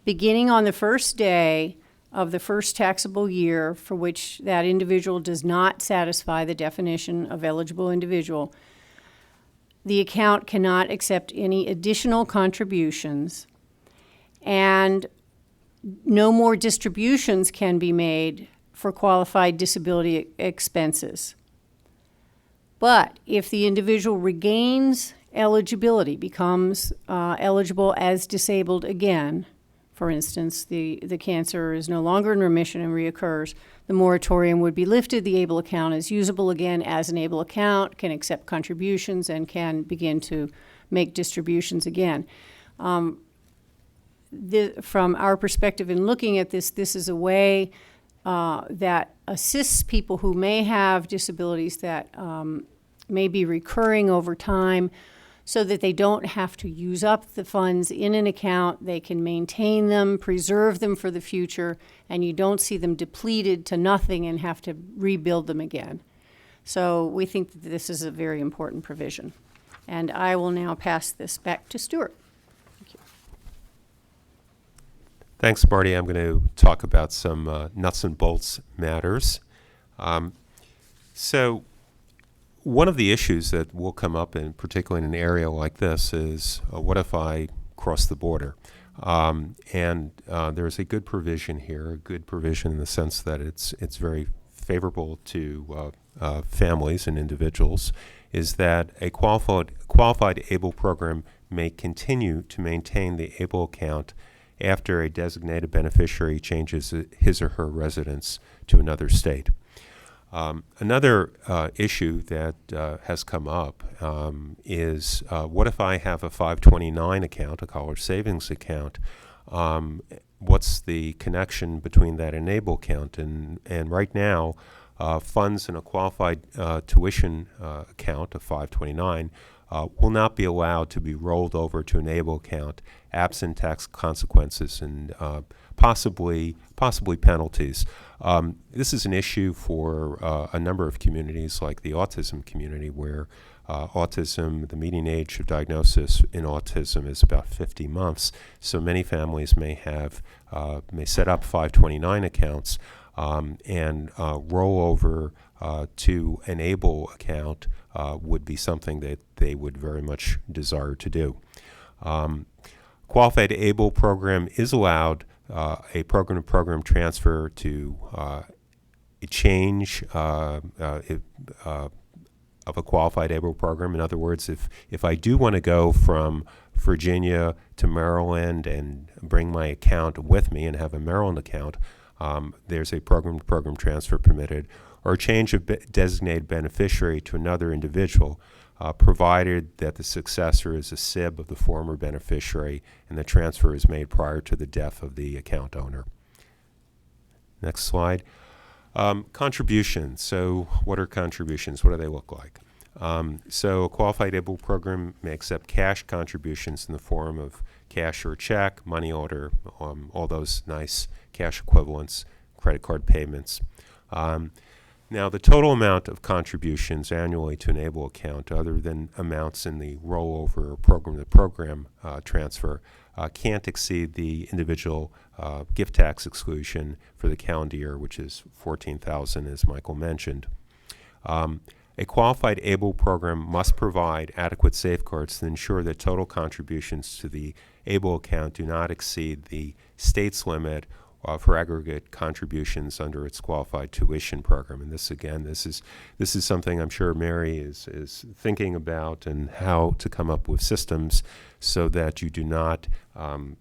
beginning on the first day of the first taxable year for which that individual does not satisfy the definition of eligible individual, the account cannot accept any additional contributions, and no more distributions can be made for qualified disability expenses. But if the individual regains eligibility, becomes eligible as disabled again, for instance, the cancer is no longer in remission and reoccurs, the moratorium would be lifted, the ABLE account is usable again as an ABLE account, can accept contributions, and can begin to make distributions again. From our perspective in looking at this, this is a way that assists people who may have disabilities that may be recurring over time, so that they don't have to use up the funds in an account. They can maintain them, preserve them for the future, and you don't see them depleted to nothing and have to rebuild them again. So we think that this is a very important provision. And I will now pass this back to Stuart. Thank you. Thanks, Marty. I'm going to talk about some nuts and bolts matters. So one of the issues that will come up, particularly in an area like this, is what if I cross the border? And there's a good provision here, a good provision in the sense that it's very favorable to families and individuals, is that a qualified ABLE program may continue to maintain the ABLE account after a designated beneficiary changes his or her residence to another state. Another issue that has come up is what if I have a 529 account, a college savings account? What's the connection between that and ABLE account? And right now, funds in a qualified tuition account of 529 will not be allowed to be rolled over to an ABLE account absent tax consequences and possibly penalties. This is an issue for a number of communities, like the autism community, where the median age of diagnosis in autism is about 50 months. So many families may set up 529 accounts and roll over to an ABLE account would be something that they would very much desire to do. Qualified ABLE program is allowed a program-to-program transfer to a change of a qualified ABLE program. In other words, if I do want to go from Virginia to Maryland and bring my account with me and have a Maryland account, there's a program-to-program transfer permitted, or a change of designated beneficiary to another individual, provided that the successor is a SIB of the former beneficiary and the transfer is made prior to the death of the account owner. Next slide. Contributions. So what are contributions? What do they look like? So a qualified ABLE program may accept cash contributions in the form of cash or check, money order, all those nice cash equivalents, credit card payments. Now, the total amount of contributions annually to an ABLE account, other than amounts in the rollover or program-to-program transfer, can't exceed the individual gift tax exclusion for the calendar year, which is $14,000, as Michael mentioned. A qualified ABLE program must provide adequate safeguards to ensure that total contributions to the ABLE account do not exceed the state's limit for aggregate contributions under its qualified tuition program. And this is something I'm sure Mary is thinking about, and how to come up with systems so that you do not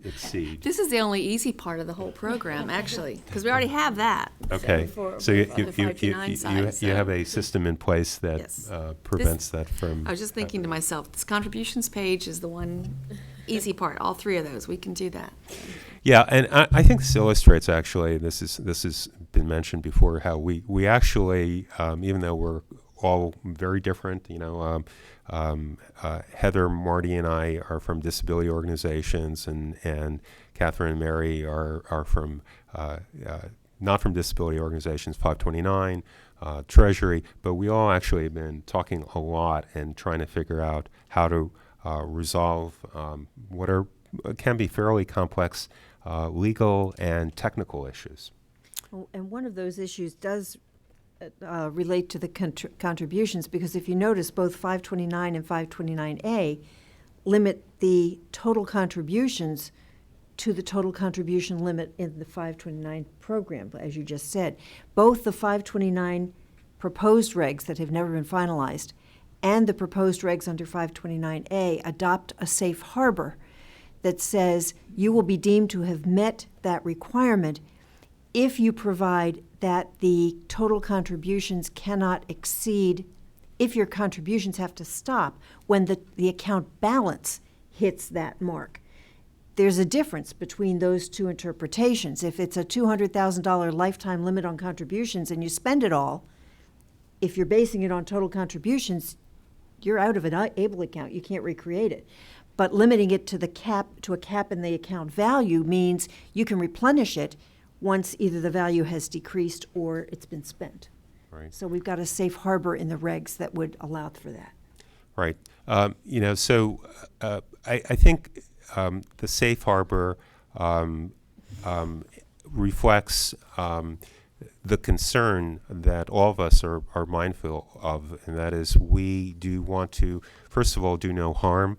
exceed. This is the only easy part of the whole program, actually, because we already have that. Okay, so the 529 side, you have a system in place that Yes. prevents that from. I was just thinking to myself, this contributions page is the one easy part. All three of those, we can do that. Yeah, and I think this illustrates, actually, this has been mentioned before, how we actually, even though we're all very different, Heather, Marty, and I are from disability organizations, and Catherine and Mary are from not from disability organizations, 529, Treasury, but we all actually have been talking a lot and trying to figure out how to resolve what can be fairly complex legal and technical issues. Oh, and one of those issues does relate to the contributions, because if you notice, both 529 and 529A limit the total contributions to the total contribution limit in the 529 program, as you just said. Both the 529 proposed regs that have never been finalized and the proposed regs under 529A adopt a safe harbor that says you will be deemed to have met that requirement if you provide that the total contributions cannot exceed, if your contributions have to stop when the account balance hits that mark. There's a difference between those two interpretations. If it's a $200,000 lifetime limit on contributions and you spend it all, if you're basing it on total contributions, you're out of an ABLE account. You can't recreate it. But limiting it to a cap in the account value means you can replenish it once either the value has decreased or it's been spent. Right. So we've got a safe harbor in the regs that would allow for that. Right. So I think the safe harbor reflects the concern that all of us are mindful of, and that is we do want to, first of all, do no harm,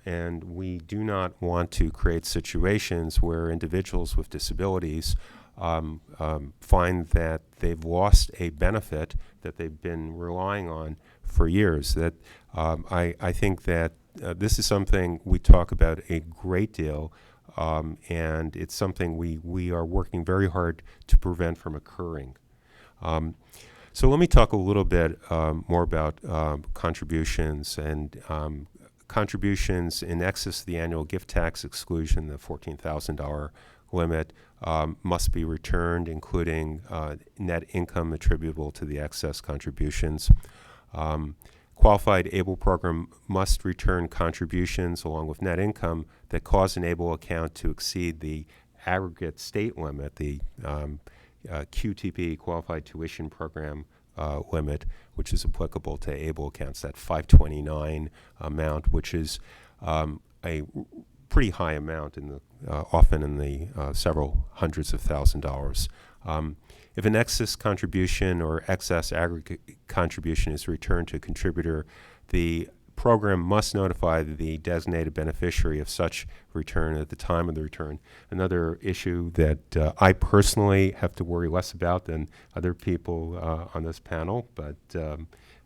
and we do not want to create situations where individuals with disabilities find that they've lost a benefit that they've been relying on for years. That I think that this is something we talk about a great deal, and it's something we are working very hard to prevent from occurring. So let me talk a little bit more about contributions and contributions in excess of the annual gift tax exclusion, the $14,000 limit, must be returned, including net income attributable to the excess contributions. Qualified ABLE program must return contributions along with net income that cause an ABLE account to exceed the aggregate state limit, the QTP, Qualified Tuition Program limit, which is applicable to ABLE accounts, that 529 amount, which is a pretty high amount, in the often in the several hundreds of $1,000s. If an excess contribution or excess aggregate contribution is returned to a contributor, the program must notify the designated beneficiary of such return at the time of the return. Another issue that I personally have to worry less about than other people on this panel, but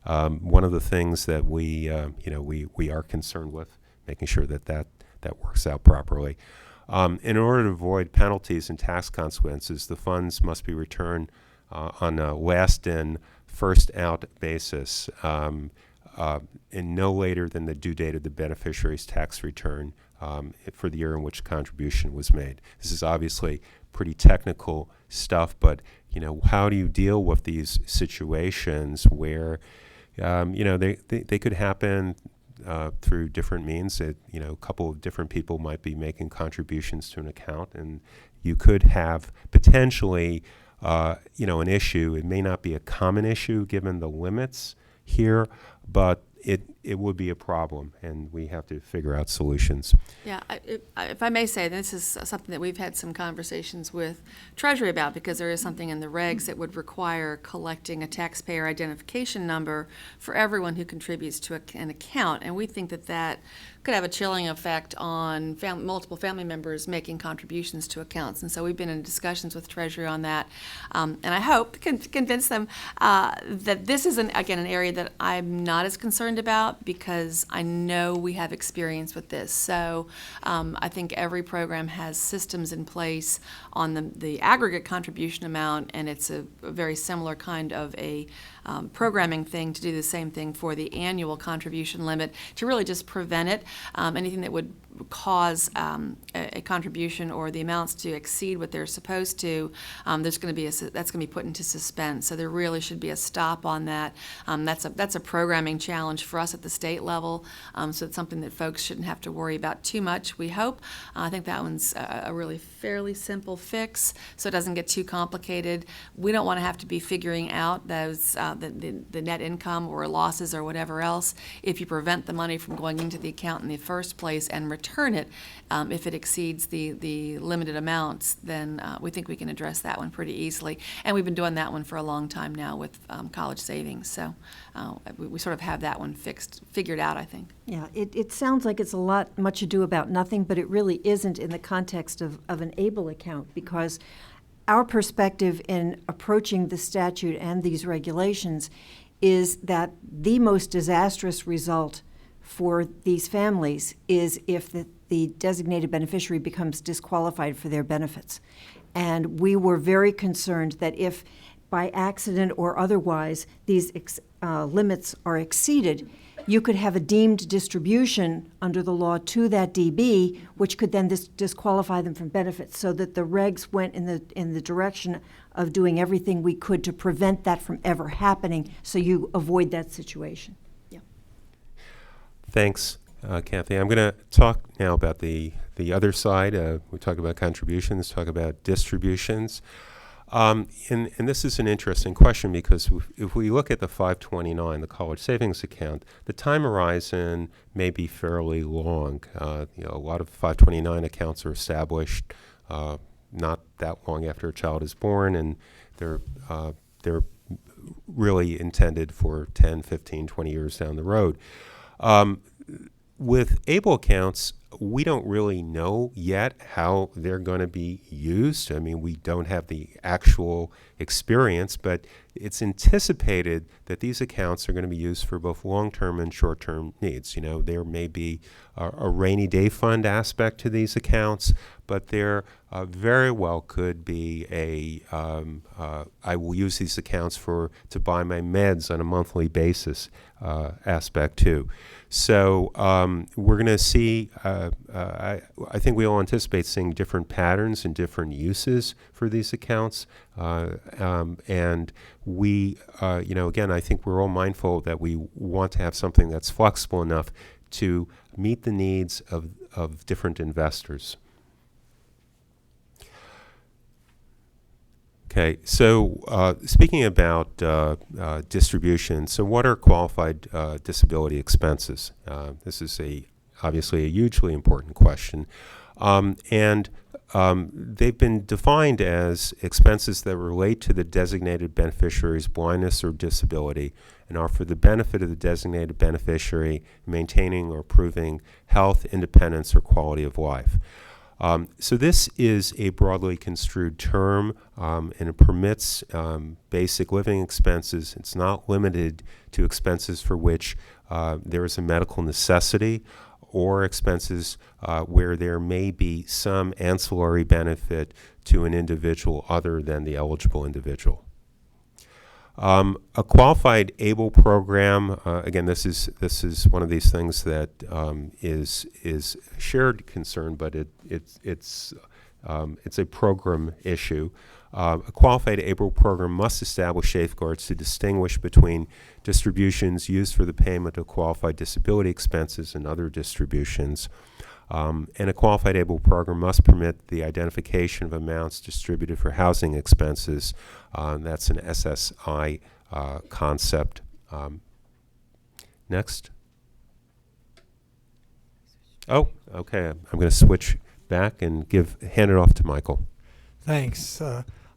one of the things that we are concerned with, making sure that works out properly. In order to avoid penalties and tax consequences, the funds must be returned on a last in, first out basis, and no later than the due date of the beneficiary's tax return for the year in which contribution was made. This is obviously pretty technical stuff, but how do you deal with these situations where they could happen through different means? That a couple of different people might be making contributions to an account, and you could have potentially an issue. It may not be a common issue given the limits here, but it would be a problem, and we have to figure out solutions. Yeah, if I may say, this is something that we've had some conversations with Treasury about, because there is something in the regs that would require collecting a taxpayer identification number for everyone who contributes to an account, and we think that could have a chilling effect on multiple family members making contributions to accounts. And so we've been in discussions with Treasury on that, and I hope to convince them that this is, again, an area that I'm not as concerned about, because I know we have experience with this. So I think every program has systems in place on the aggregate contribution amount, and it's a very similar kind of a programming thing to do the same thing for the annual contribution limit, to really just prevent it. Anything that would cause a contribution or the amounts to exceed what they're supposed to, that's going to be put into suspense. So there really should be a stop on that. That's a programming challenge for us at the state level. So it's something that folks shouldn't have to worry about too much, we hope. I think that one's a really fairly simple fix, so it doesn't get too complicated. We don't want to have to be figuring out those the net income or losses or whatever else if you prevent the money from going into the account in the first place and return it. If it exceeds the limited amounts, then we think we can address that one pretty easily. And we've been doing that one for a long time now with college savings. So we sort of have that one figured out, I think. Yeah, it sounds like it's much ado about nothing, but it really isn't in the context of an ABLE account, because our perspective in approaching the statute and these regulations is that the most disastrous result for these families is if the designated beneficiary becomes disqualified for their benefits. And we were very concerned that if by accident or otherwise these limits are exceeded, you could have a deemed distribution under the law to that DB, which could then disqualify them from benefits, so that the regs went in the direction of doing everything we could to prevent that from ever happening, so you avoid that situation. Thanks, Kathy. I'm going to talk now about the other side. We talk about contributions, talk about distributions. And this is an interesting question, because if we look at the 529, the college savings account, the time horizon may be fairly long. A lot of 529 accounts are established not that long after a child is born, and they're really intended for 10, 15, 20 years down the road. With ABLE accounts, we don't really know yet how they're going to be used. I mean, we don't have the actual experience, but it's anticipated that these accounts are going to be used for both long-term and short-term needs. You know, there may be a rainy day fund aspect to these accounts, but there very well could be I will use these accounts to buy my meds on a monthly basis aspect too. So we're going to see, I think we all anticipate seeing different patterns and different uses for these accounts. And we, again, I think we're all mindful that we want to have something that's flexible enough to meet the needs of different investors. Okay, so speaking about distribution, so what are qualified disability expenses? This is obviously a hugely important question. And they've been defined as expenses that relate to the designated beneficiary's blindness or disability and are for the benefit of the designated beneficiary, maintaining or improving health, independence, or quality of life. So this is a broadly construed term, and it permits basic living expenses. It's not limited to expenses for which there is a medical necessity or expenses where there may be some ancillary benefit to an individual other than the eligible individual. A qualified ABLE program, again, this is one of these things that is shared concern, but it's a program issue. A qualified ABLE program must establish safeguards to distinguish between distributions used for the payment of qualified disability expenses and other distributions. And a qualified ABLE program must permit the identification of amounts distributed for housing expenses. That's an SSI concept. Next. Oh, okay. I'm going to switch back and hand it off to Michael. Thanks.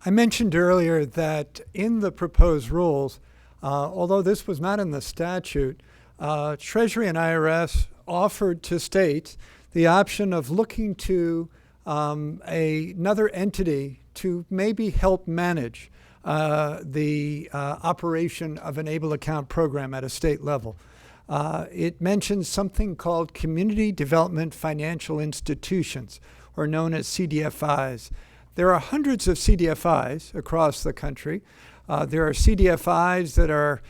I mentioned earlier that in the proposed rules, although this was not in the statute, Treasury and IRS offered to states the option of looking to another entity to maybe help manage the operation of an ABLE account program at a state level. It mentions something called Community Development Financial Institutions, or known as CDFIs. There are hundreds of CDFIs across the country. There are CDFIs that are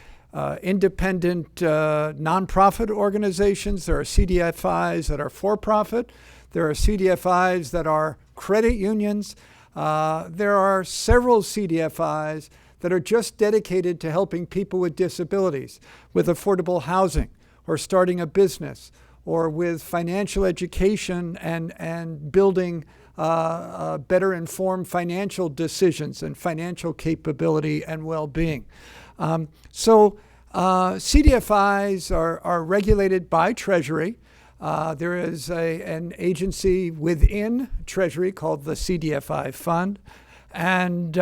independent nonprofit organizations. There are CDFIs that are for-profit. There are CDFIs that are credit unions. There are several CDFIs that are just dedicated to helping people with disabilities, with affordable housing, or starting a business, or with financial education and building better informed financial decisions and financial capability and well-being. So CDFIs are regulated by Treasury. There is an agency within Treasury called the CDFI Fund. And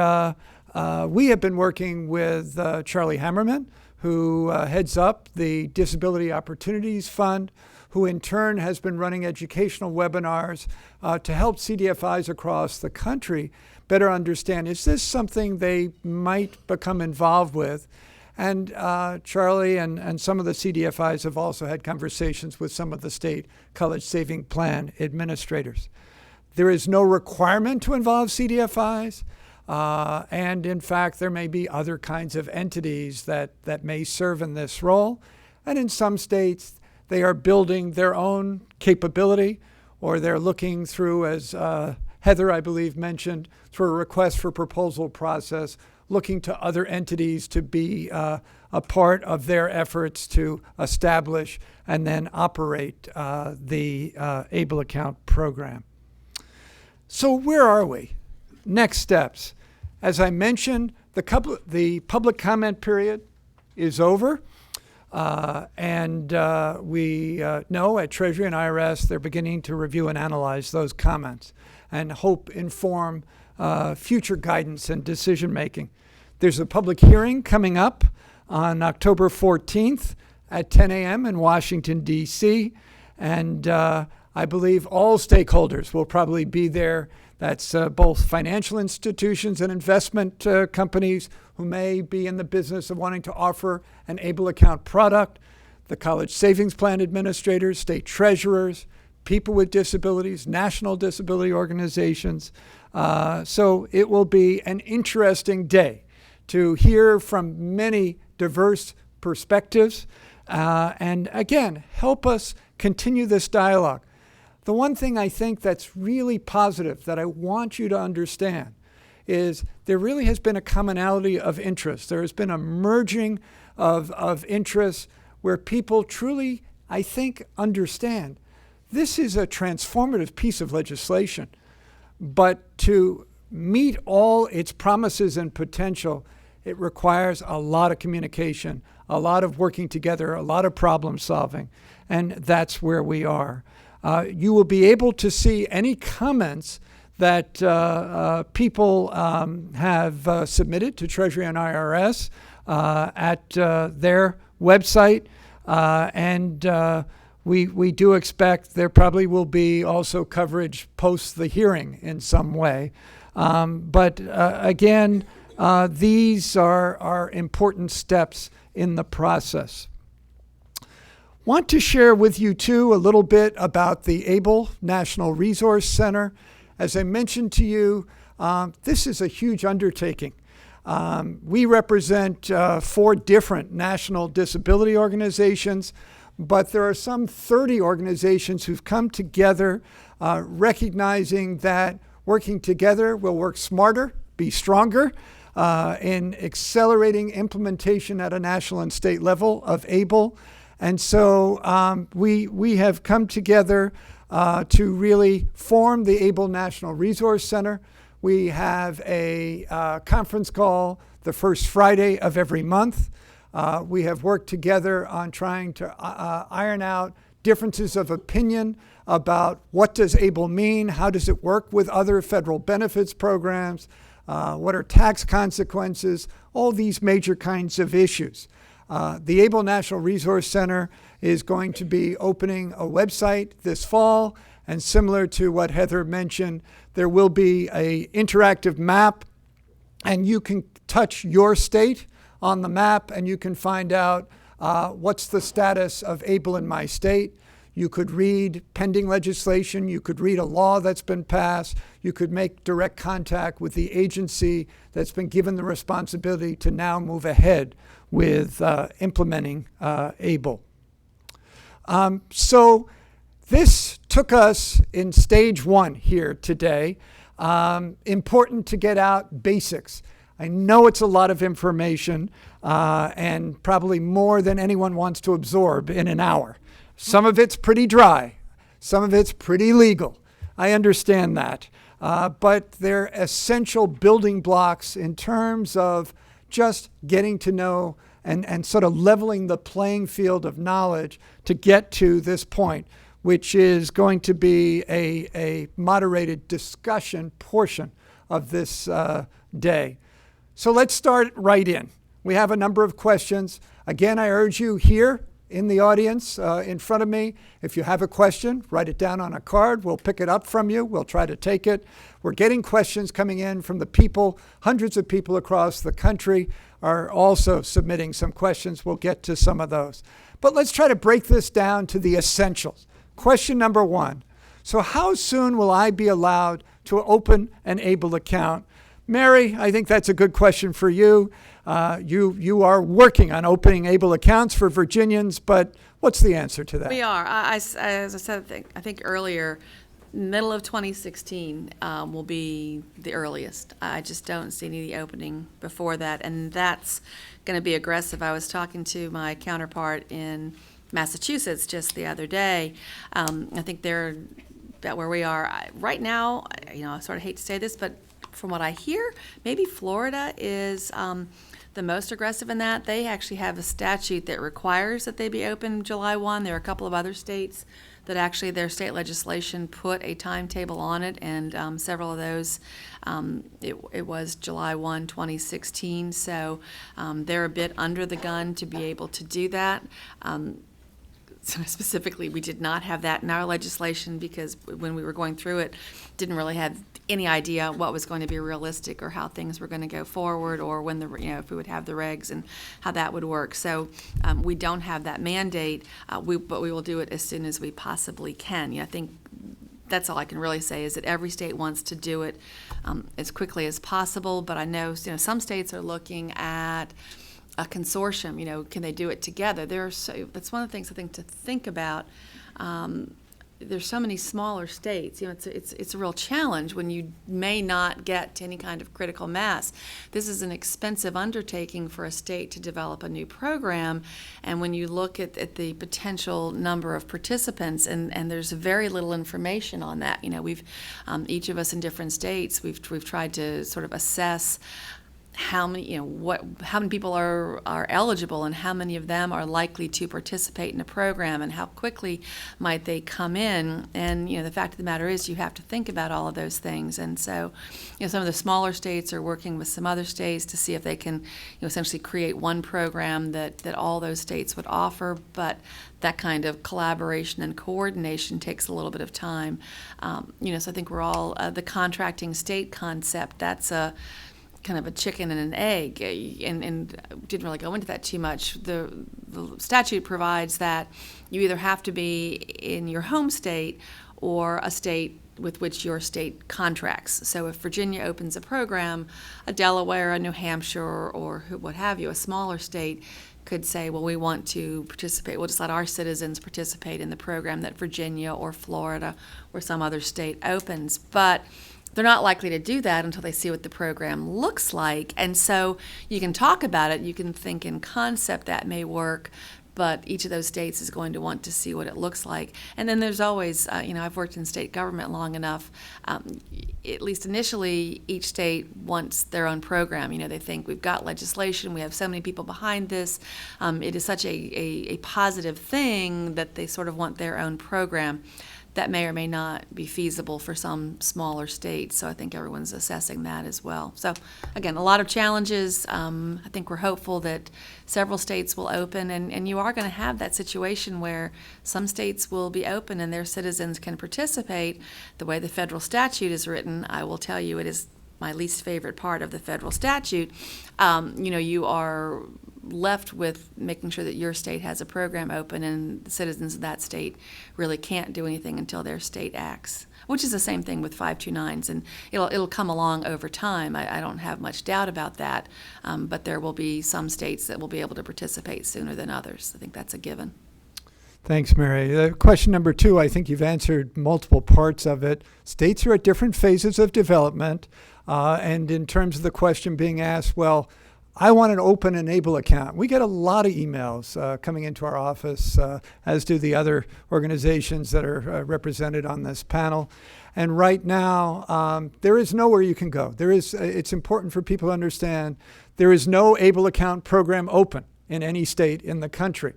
we have been working with Charlie Hammerman, who heads up the Disability Opportunities Fund, who in turn has been running educational webinars to help CDFIs across the country better understand, is this something they might become involved with? And Charlie and some of the CDFIs have also had conversations with some of the state college saving plan administrators. There is no requirement to involve CDFIs. And in fact, there may be other kinds of entities that may serve in this role. And in some states, they are building their own capability, or they're looking through, as Heather, I believe, mentioned, through a request for proposal process, looking to other entities to be a part of their efforts to establish and then operate the ABLE account program. So where are we? Next steps. As I mentioned, the public comment period is over. And we know at Treasury and IRS they're beginning to review and analyze those comments and hope inform future guidance and decision making. There's a public hearing coming up on October 14th at 10 a.m. in Washington, D.C. And I believe all stakeholders will probably be there. That's both financial institutions and investment companies who may be in the business of wanting to offer an ABLE account product, the college savings plan administrators, state treasurers, people with disabilities, national disability organizations. So it will be an interesting day to hear from many diverse perspectives and again, help us continue this dialogue. The one thing I think that's really positive that I want you to understand is there really has been a commonality of interest. There has been a merging of interests where people truly, I think, understand this is a transformative piece of legislation. But to meet all its promises and potential, it requires a lot of communication, a lot of working together, a lot of problem solving, and that's where we are. You will be able to see any comments that people have submitted to Treasury and IRS at their website, and we do expect there probably will be also coverage post the hearing in some way. But again, these are important steps in the process. Want to share with you, too, a little bit about the ABLE National Resource Center. As I mentioned to you, this is a huge undertaking. We represent 4 different national disability organizations, but there are some 30 organizations who've come together recognizing that working together will work smarter, be stronger in accelerating implementation at a national and state level of ABLE. And so we have come together to really form the ABLE National Resource Center. We have a conference call the first Friday of every month. We have worked together on trying to iron out differences of opinion about what does ABLE mean, how does it work with other federal benefits programs, what are tax consequences, all these major kinds of issues. The ABLE National Resource Center is going to be opening a website this fall, and similar to what Heather mentioned, there will be an interactive map, and you can touch your state on the map, and you can find out what's the status of ABLE in my state. You could read pending legislation. You could read a law that's been passed. You could make direct contact with the agency that's been given the responsibility to now move ahead with implementing ABLE. So this took us in stage 1 here today. Important to get out basics. I know it's a lot of information and probably more than anyone wants to absorb in an hour. Some of it's pretty dry. Some of it's pretty legal. I understand that. But they're essential building blocks in terms of just getting to know and sort of leveling the playing field of knowledge to get to this point, which is going to be a moderated discussion portion of this day. So let's start right in. We have a number of questions. Again, I urge you here in the audience in front of me, if you have a question, write it down on a card. We'll pick it up from you. We'll try to take it. We're getting questions coming in from the people. Hundreds of people across the country are also submitting some questions. We'll get to some of those. But let's try to break this down to the essentials. Question number 1. So how soon will I be allowed to open an ABLE account? Mary, I think that's a good question for you. You are working on opening ABLE accounts for Virginians, but what's the answer to that? We are. As I said, I think earlier, middle of 2016 will be the earliest. I just don't see any opening before that, and that's going to be aggressive. I was talking to my counterpart in Massachusetts just the other day. I think they're about where we are right now. I sort of hate to say this, but from what I hear, maybe Florida is the most aggressive in that. They actually have a statute that requires that they be open July 1. There are a couple of other states that actually their state legislation put a timetable on it, and several of those, it was July 1, 2016. So they're a bit under the gun to be able to do that. So specifically, we did not have that in our legislation because when we were going through it, didn't really have any idea what was going to be realistic or how things were going to go forward, or when if we would have the regs and how that would work. So we don't have that mandate, but we will do it as soon as we possibly can. I think that's all I can really say is that every state wants to do it as quickly as possible. But I know some states are looking at a consortium, can they do it together? That's one of the things I think to think about. There's so many smaller states. It's a real challenge when you may not get to any kind of critical mass. This is an expensive undertaking for a state to develop a new program, and when you look at the potential number of participants, and there's very little information on that. We've each of us in different states, we've tried to sort of assess how many people are eligible and how many of them are likely to participate in a program and how quickly might they come in. And the fact of the matter is you have to think about all of those things. And so some of the smaller states are working with some other states to see if they can essentially create one program that all those states would offer. But that kind of collaboration and coordination takes a little bit of time. So I think we're all the contracting state concept, that's a kind of a chicken and an egg, and didn't really go into that too much. The statute provides that you either have to be in your home state or a state with which your state contracts. So if Virginia opens a program, a Delaware, a New Hampshire, or what have you, a smaller state could say, well, we want to participate. We'll just let our citizens participate in the program that Virginia or Florida or some other state opens. But they're not likely to do that until they see what the program looks like. And so you can talk about it, you can think in concept that may work, but each of those states is going to want to see what it looks like. And then there's always, I've worked in state government long enough, at least initially, each state wants their own program. They think we've got legislation, we have so many people behind this. It is such a positive thing that they sort of want their own program. That may or may not be feasible for some smaller states, so I think everyone's assessing that as well. So again, a lot of challenges. I think we're hopeful that several states will open, and you are going to have that situation where some states will be open and their citizens can participate. The way the federal statute is written, I will tell you, it is my least favorite part of the federal statute. You are left with making sure that your state has a program open, and the citizens of that state really can't do anything until their state acts, which is the same thing with 529s, and it'll come along over time. I don't have much doubt about that, but there will be some states that will be able to participate sooner than others. I think that's a given. Thanks, Mary. Question number 2, I think you've answered multiple parts of it. States are at different phases of development, and in terms of the question being asked, well, I want an open Enable account. We get a lot of emails coming into our office, as do the other organizations that are represented on this panel. And right now, there is nowhere you can go. It's important for people to understand there is no Able account program open in any state in the country.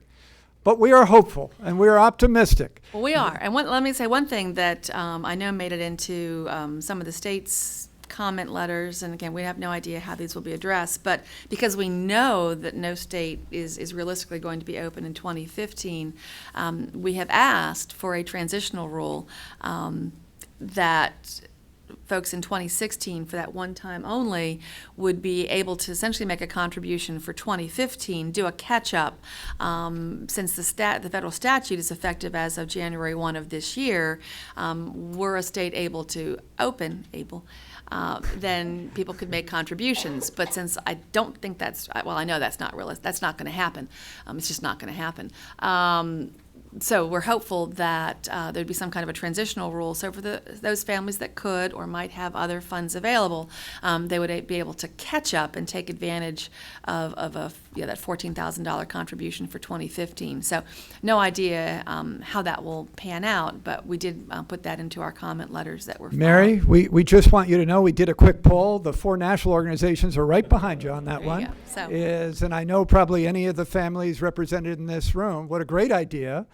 But we are hopeful and we are optimistic. Well, we are. And let me say one thing that I know made it into some of the states' comment letters, and again, we have no idea how these will be addressed, but because we know that no state is realistically going to be open in 2015, we have asked for a transitional rule that folks in 2016, for that one time only, would be able to essentially make a contribution for 2015, do a catch-up, since the federal statute is effective as of January 1 of this year. Were a state able to open, then people could make contributions. But since I don't think I know that's not realistic, that's not going to happen. It's just not going to happen. So we're hopeful that there'd be some kind of a transitional rule. So for those families that could or might have other funds available, they would be able to catch up and take advantage of that $14,000 contribution for 2015. So no idea how that will pan out, but we did put that into our comment letters that were filed. Mary, we just want you to know we did a quick poll. The 4 national organizations are right behind you on that There you one. go. So- And I know probably any of the families represented in this room. What a great idea.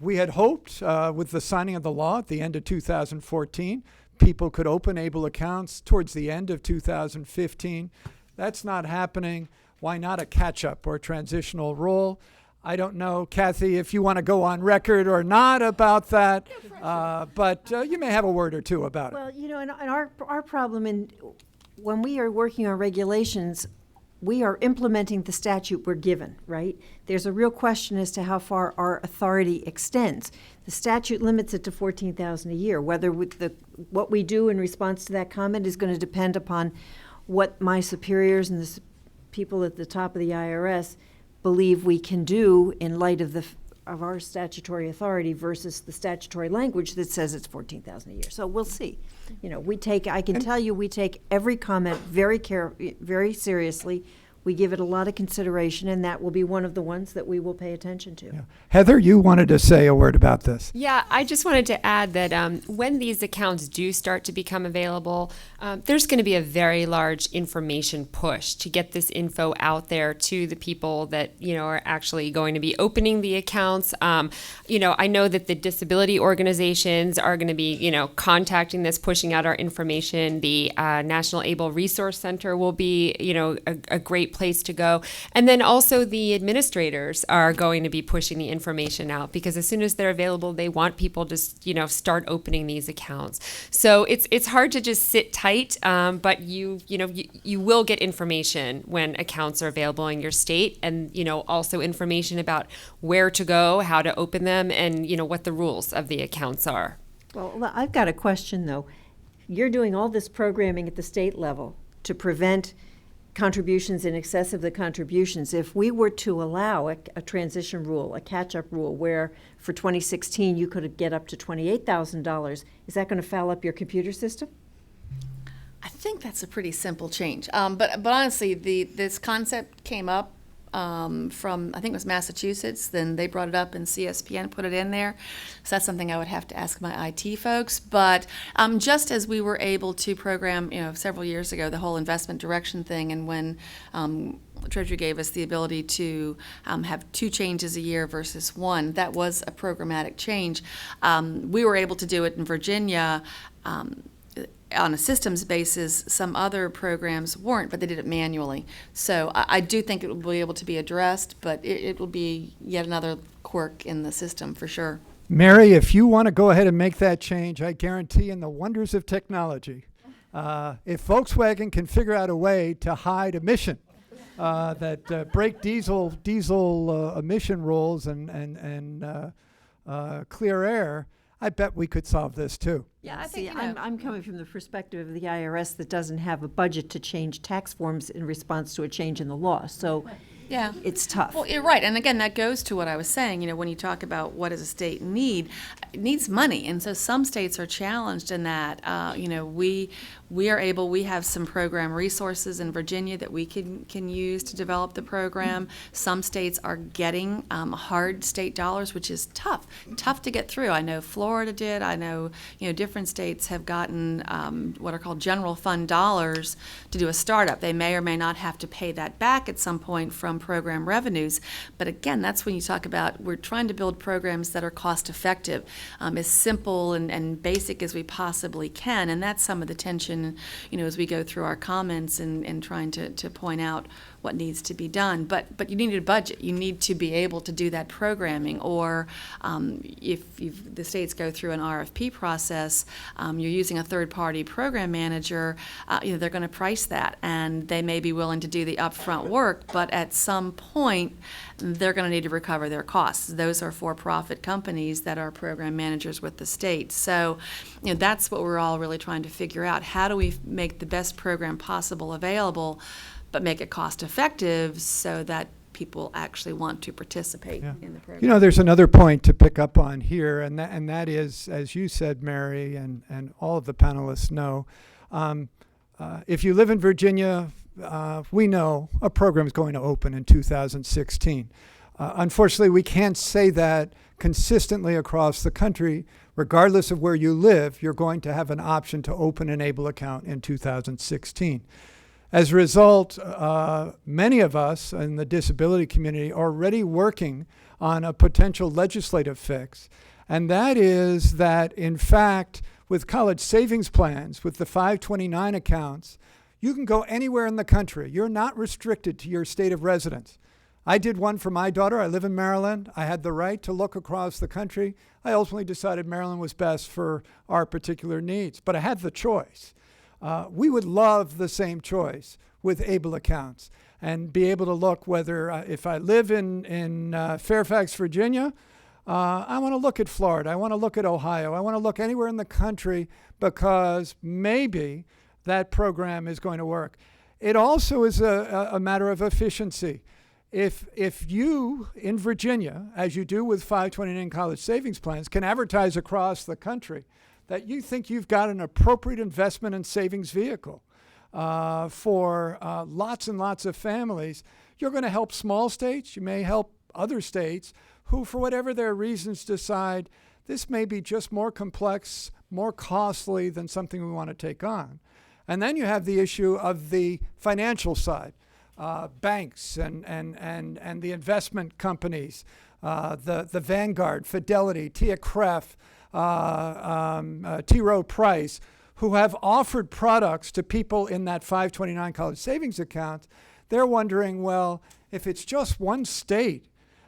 We had hoped with the signing of the law at the end of 2014, people could open ABLE accounts towards the end of 2015. That's not happening. Why not a catch-up or transitional rule? I don't know, Kathy, if you want to go on record or not about that, but you may have a word or two about it. Well, and our problem when we are working on regulations, we are implementing the statute we're given, right? There's a real question as to how far our authority extends. The statute limits it to $14,000 a year. Whether what we do in response to that comment is going to depend upon what my superiors and the people at the top of the IRS believe we can do in light of our statutory authority versus the statutory language that says it's $14,000 a year. So we'll see. I can tell you, we take every comment very seriously. We give it a lot of consideration, and that will be one of the ones that we will pay attention to. Yeah. Heather, you wanted to say a word about this. Yeah, I just wanted to add that when these accounts do start to become available, there's going to be a very large information push to get this info out there to the people that are actually going to be opening the accounts. I know that the disability organizations are going to be contacting this, pushing out our information. The National ABLE Resource Center will be a great place to go, and then also the administrators are going to be pushing the information out, because as soon as they're available, they want people to start opening these accounts. So it's hard to just sit tight, but you will get information when accounts are available in your state, and also information about where to go, how to open them, and what the rules of the accounts are. Well, I've got a question, though. You're doing all this programming at the state level to prevent contributions in excess of the contributions. If we were to allow a transition rule, a catch-up rule, where for 2016 you could get up to $28,000, is that going to foul up your computer system? I think that's a pretty simple change. But honestly, this concept came up from, I think it was Massachusetts. Then they brought it up and CSPN put it in there. So that's something I would have to ask my IT folks. But just as we were able to program, several years ago, the whole investment direction thing, and when Treasury gave us the ability to have 2 changes a year versus 1, that was a programmatic change. We were able to do it in Virginia on a systems basis. Some other programs weren't, but they did it manually. So I do think it will be able to be addressed, but it will be yet another quirk in the system for sure. Mary, if you want to go ahead and make that change, I guarantee in the wonders of technology, if Volkswagen can figure out a way to hide emission, that break diesel emission rules and clear air, I bet we could solve this too. Yeah, I think, I'm coming from the perspective of the IRS that doesn't have a budget to change tax forms in response to a change in the law. So yeah, it's tough. Well, you're right. And again, that goes to what I was saying, when you talk about what does a state need, it needs money. And so some states are challenged in that, we have some program resources in Virginia that we can use to develop the program. Some states are getting hard state dollars, which is tough to get through. I know Florida did. I know, different states have gotten what are called general fund dollars to do a startup. They may or may not have to pay that back at some point from program revenues. But again, that's when you talk about we're trying to build programs that are cost effective, as simple and basic as we possibly can. And that's some of the tension, as we go through our comments and trying to point out what needs to be done. But you need a budget. You need to be able to do that programming. Or if the states go through an RFP process, you're using a third-party program manager, they're going to price that. And they may be willing to do the upfront work, but at some point, they're going to need to recover their costs. Those are for-profit companies that are program managers with the state. So, that's what we're all really trying to figure out. How do we make the best program possible available, but make it cost effective so that people actually want to participate Yeah. in the program. You know, there's another point to pick up on here, and that is, as you said, Mary, and all of the panelists know, if you live in Virginia, we know a program is going to open in 2016. Unfortunately, we can't say that consistently across the country. Regardless of where you live, you're going to have an option to open an ABLE account in 2016. As a result, many of us in the disability community are already working on a potential legislative fix, and that is that, in fact, with college savings plans, with the 529 accounts, you can go anywhere in the country. You're not restricted to your state of residence. I did one for my daughter. I live in Maryland. I had the right to look across the country. I ultimately decided Maryland was best for our particular needs, but I had the choice. We would love the same choice with ABLE accounts and be able to look whether, if I live in Fairfax, Virginia, I want to look at Florida. I want to look at Ohio. I want to look anywhere in the country because maybe that program is going to work. It also is a matter of efficiency. If you, in Virginia, as you do with 529 college savings plans, can advertise across the country that you think you've got an appropriate investment and savings vehicle for lots and lots of families, you're going to help small states. You may help other states who, for whatever their reasons, decide this may be just more complex, more costly than something we want to take on. And then you have the issue of the financial side. Banks and the investment companies, the Vanguard, Fidelity, TIAA-CREF, T. Rowe Price, who have offered products to people in that 529 college savings account. They're wondering, well, if it's just one state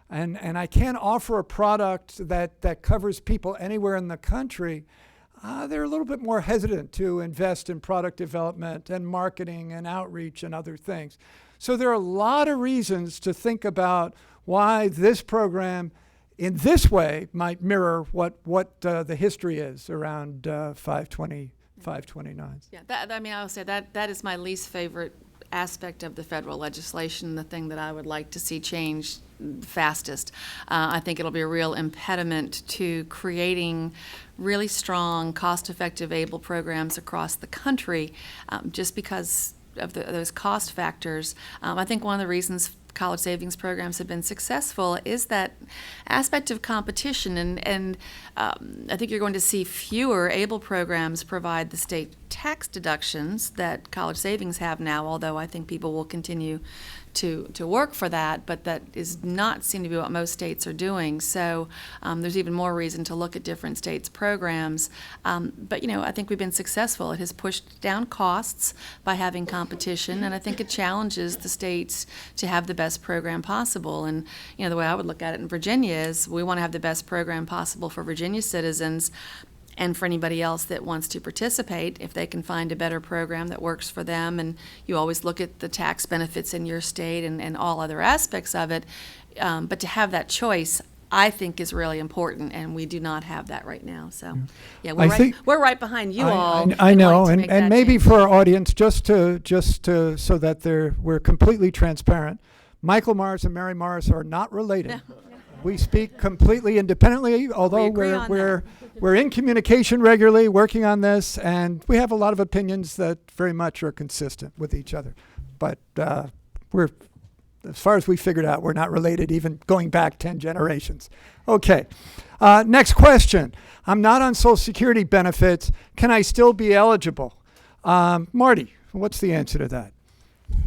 and I can't offer a product that covers people anywhere in the country, they're a little bit more hesitant to invest in product development and marketing and outreach and other things. So there are a lot of reasons to think about why this program in this way might mirror what the history is around 529s. Yeah, I will say that is my least favorite aspect of the federal legislation, the thing that I would like to see change fastest. I think it'll be a real impediment to creating really strong, cost-effective ABLE programs across the country, just because of those cost factors. I think one of the reasons college savings programs have been successful is that aspect of competition, and I think you're going to see fewer ABLE programs provide the state tax deductions that college savings have now, although I think people will continue to work for that, but that is not seem to be what most states are doing. So there's even more reason to look at different states' programs. But I think we've been successful. It has pushed down costs by having competition, and I think it challenges the states to have the best program possible. And the way I would look at it in Virginia is we want to have the best program possible for Virginia citizens, and for anybody else that wants to participate, if they can find a better program that works for them. And you always look at the tax benefits in your state and all other aspects of it. But to have that choice, I think, is really important, and we do not have that right now. So, yeah, we're right behind you all. I know, like and maybe for our audience, just to so that we're completely transparent, Michael Morris and Mary Morris are not related. No. We speak completely independently, although we're in communication regularly, working on this, and we have a lot of opinions that very much are consistent with each other. But we're, as far as we figured out, we're not related, even going back 10 generations. Okay, next question. I'm not on Social Security benefits. Can I still be eligible? Marty, what's the answer to that?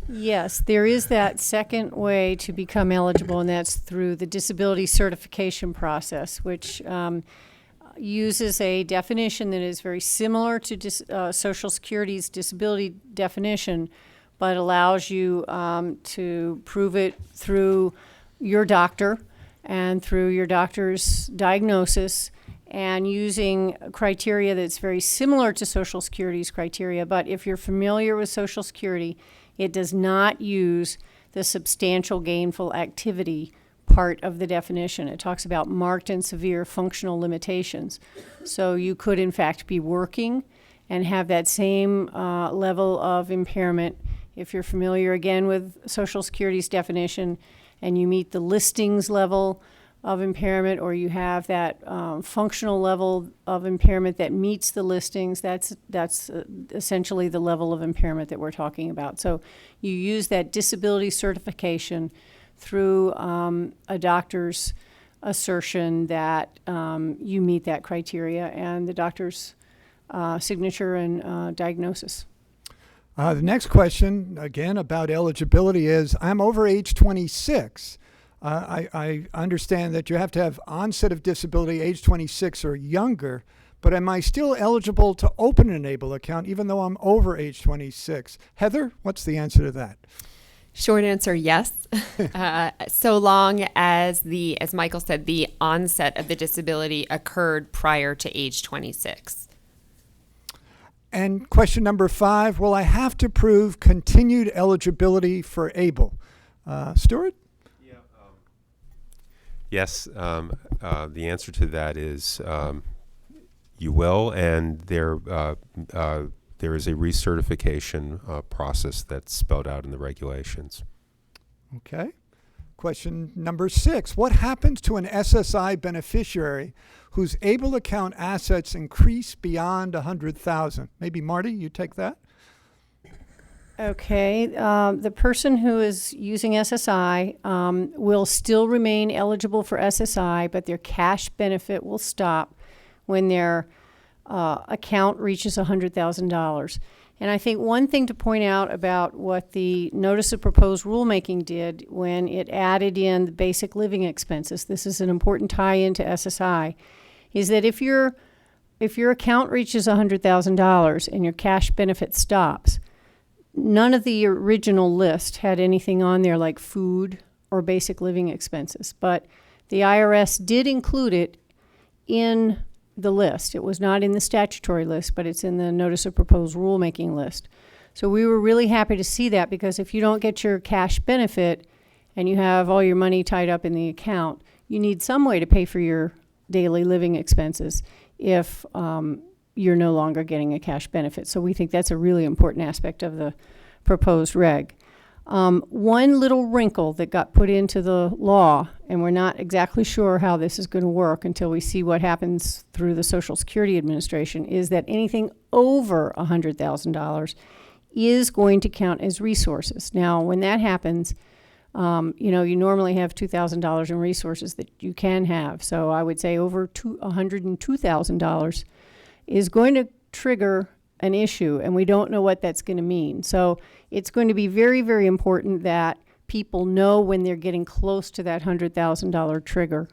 Yes, there is that second way to become eligible, and that's through the disability certification process, which uses a definition that is very similar to Social Security's disability definition, but allows you to prove it through your doctor and through your doctor's diagnosis, and using criteria that's very similar to Social Security's criteria. But if you're familiar with Social Security, it does not use the substantial gainful activity part of the definition. It talks about marked and severe functional limitations. So you could, in fact, be working and have that same level of impairment. If you're familiar, again, with Social Security's definition, and you meet the listings level of impairment, or you have that functional level of impairment that meets the listings, that's essentially the level of impairment that we're talking about. So you use that disability certification through a doctor's assertion that you meet that criteria, and the doctor's signature and diagnosis. The next question, again, about eligibility is, I'm over age 26. I understand that you have to have onset of disability age 26 or younger, but am I still eligible to open an ABLE account even though I'm over age 26? Heather, what's the answer to that? Short answer, yes. So long as as Michael said, the onset of the disability occurred prior to age 26. And question number 5, will I have to prove continued eligibility for ABLE? Stuart? Yes, the answer to that is you will, and there is a recertification process that's spelled out in the regulations. Okay. Question number 6, what happens to an SSI beneficiary whose ABLE account assets increase beyond $100,000? Maybe Marty, you take that? Okay, the person who is using SSI will still remain eligible for SSI, but their cash benefit will stop when their account reaches $100,000. And I think one thing to point out about what the Notice of Proposed Rulemaking did when it added in the basic living expenses, this is an important tie-in to SSI, is that if your account reaches $100,000 and your cash benefit stops, none of the original list had anything on there like food or basic living expenses, but the IRS did include it in the list. It was not in the statutory list, but it's in the Notice of Proposed Rulemaking list. So we were really happy to see that, because if you don't get your cash benefit and you have all your money tied up in the account, you need some way to pay for your daily living expenses if you're no longer getting a cash benefit. So we think that's a really important aspect of the proposed reg. One little wrinkle that got put into the law, and we're not exactly sure how this is going to work until we see what happens through the Social Security Administration, is that anything over $100,000 is going to count as resources. Now, when that happens, you normally have $2,000 in resources that you can have. So I would say over $102,000 is going to trigger an issue, and we don't know what that's going to mean. So it's going to be very, very important that people know when they're getting close to that $100,000 trigger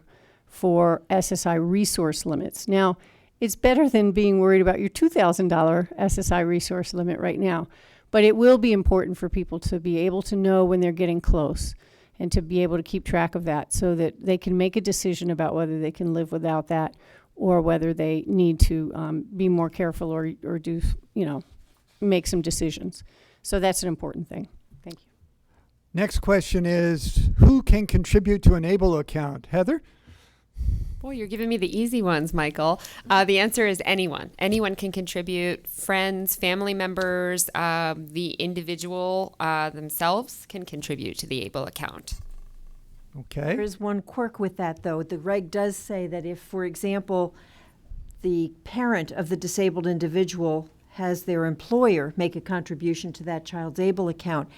for SSI resource limits. Now, it's better than being worried about your $2,000 SSI resource limit right now, but it will be important for people to be able to know when they're getting close and to be able to keep track of that so that they can make a decision about whether they can live without that or whether they need to be more careful or do, make some decisions. So that's an important thing. Thank you. Next question is, who can contribute to an ABLE account? Heather? Boy, you're giving me the easy ones, Michael. The answer is anyone. Anyone can contribute. Friends, family members, the individual themselves can contribute to the ABLE account. Okay. There is one quirk with that, though. The reg does say that if, for example, the parent of the disabled individual has their employer make a contribution to that child's ABLE account,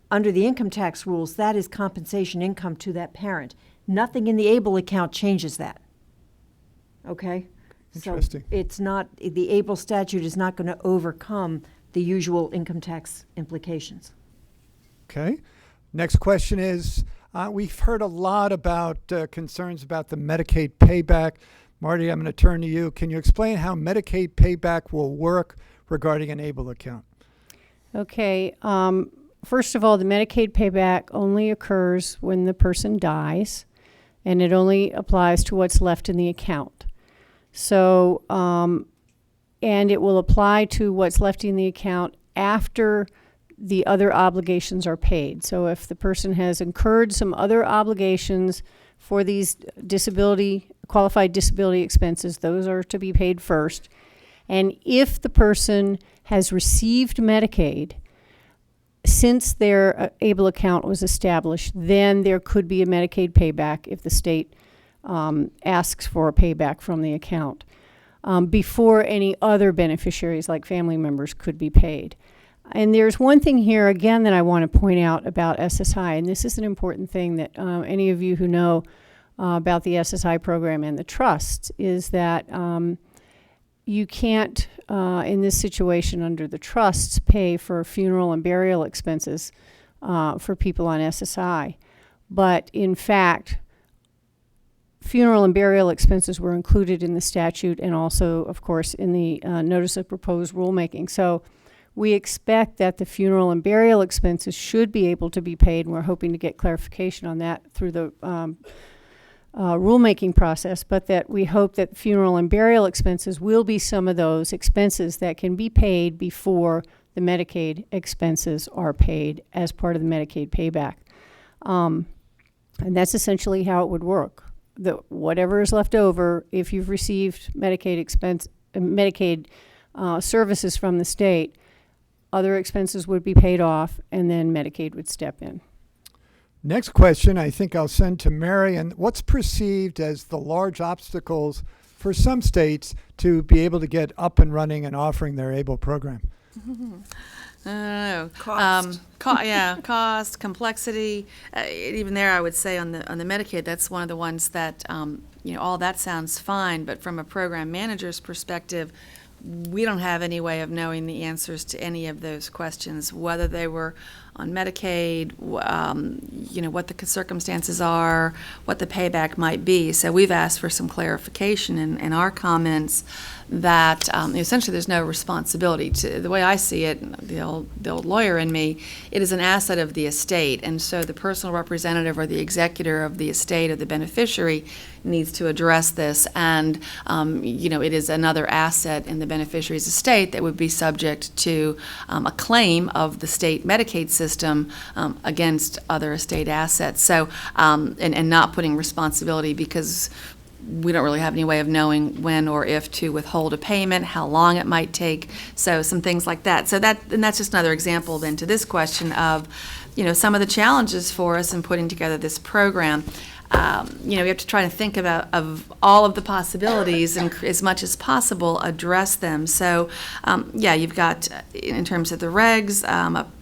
under the income tax rules, that is compensation income to that parent. Nothing in the ABLE account changes that. Okay? Interesting. So it's not, the ABLE statute is not going to overcome the usual income tax implications. Okay. Next question is, we've heard a lot about concerns about the Medicaid payback. Marty, I'm going to turn to you. Can you explain how Medicaid payback will work regarding an ABLE account? Okay. First of all, the Medicaid payback only occurs when the person dies, and it only applies to what's left in the account. So, and it will apply to what's left in the account after the other obligations are paid. So if the person has incurred some other obligations for these qualified disability expenses, those are to be paid first. And if the person has received Medicaid since their ABLE account was established, then there could be a Medicaid payback if the state asks for a payback from the account before any other beneficiaries like family members could be paid. And there's one thing here, again, that I want to point out about SSI, and this is an important thing that any of you who know about the SSI program and the trust is that you can't, in this situation under the trusts, pay for funeral and burial expenses for people on SSI. But in fact, funeral and burial expenses were included in the statute and also, of course, in the notice of proposed rulemaking. So we expect that the funeral and burial expenses should be able to be paid, and we're hoping to get clarification on that through the rulemaking process, but that we hope that funeral and burial expenses will be some of those expenses that can be paid before the Medicaid expenses are paid as part of the Medicaid payback. And that's essentially how it would work. Whatever is left over, if you've received Medicaid services from the state, other expenses would be paid off, and then Medicaid would step in. Next question I think I'll send to Mary. And what's perceived as the large obstacles for some states to be able to get up and running and offering their ABLE program? I don't know. Cost. Cost, complexity. Even there, I would say on the Medicaid, that's one of the ones that all that sounds fine, but from a program manager's perspective, we don't have any way of knowing the answers to any of those questions, whether they were on Medicaid, what the circumstances are, what the payback might be. So we've asked for some clarification in our comments that essentially there's no responsibility. The way I see it, the old lawyer in me, it is an asset of the estate, and so the personal representative or the executor of the estate of the beneficiary needs to address this, and it is another asset in the beneficiary's estate that would be subject to a claim of the state Medicaid system against other estate assets. So and not putting responsibility, because we don't really have any way of knowing when or if to withhold a payment, how long it might take, so some things like that. So that's just another example then to this question of, some of the challenges for us in putting together this program. We have to try to think of all of the possibilities and as much as possible address them. So, you've got, in terms of the regs,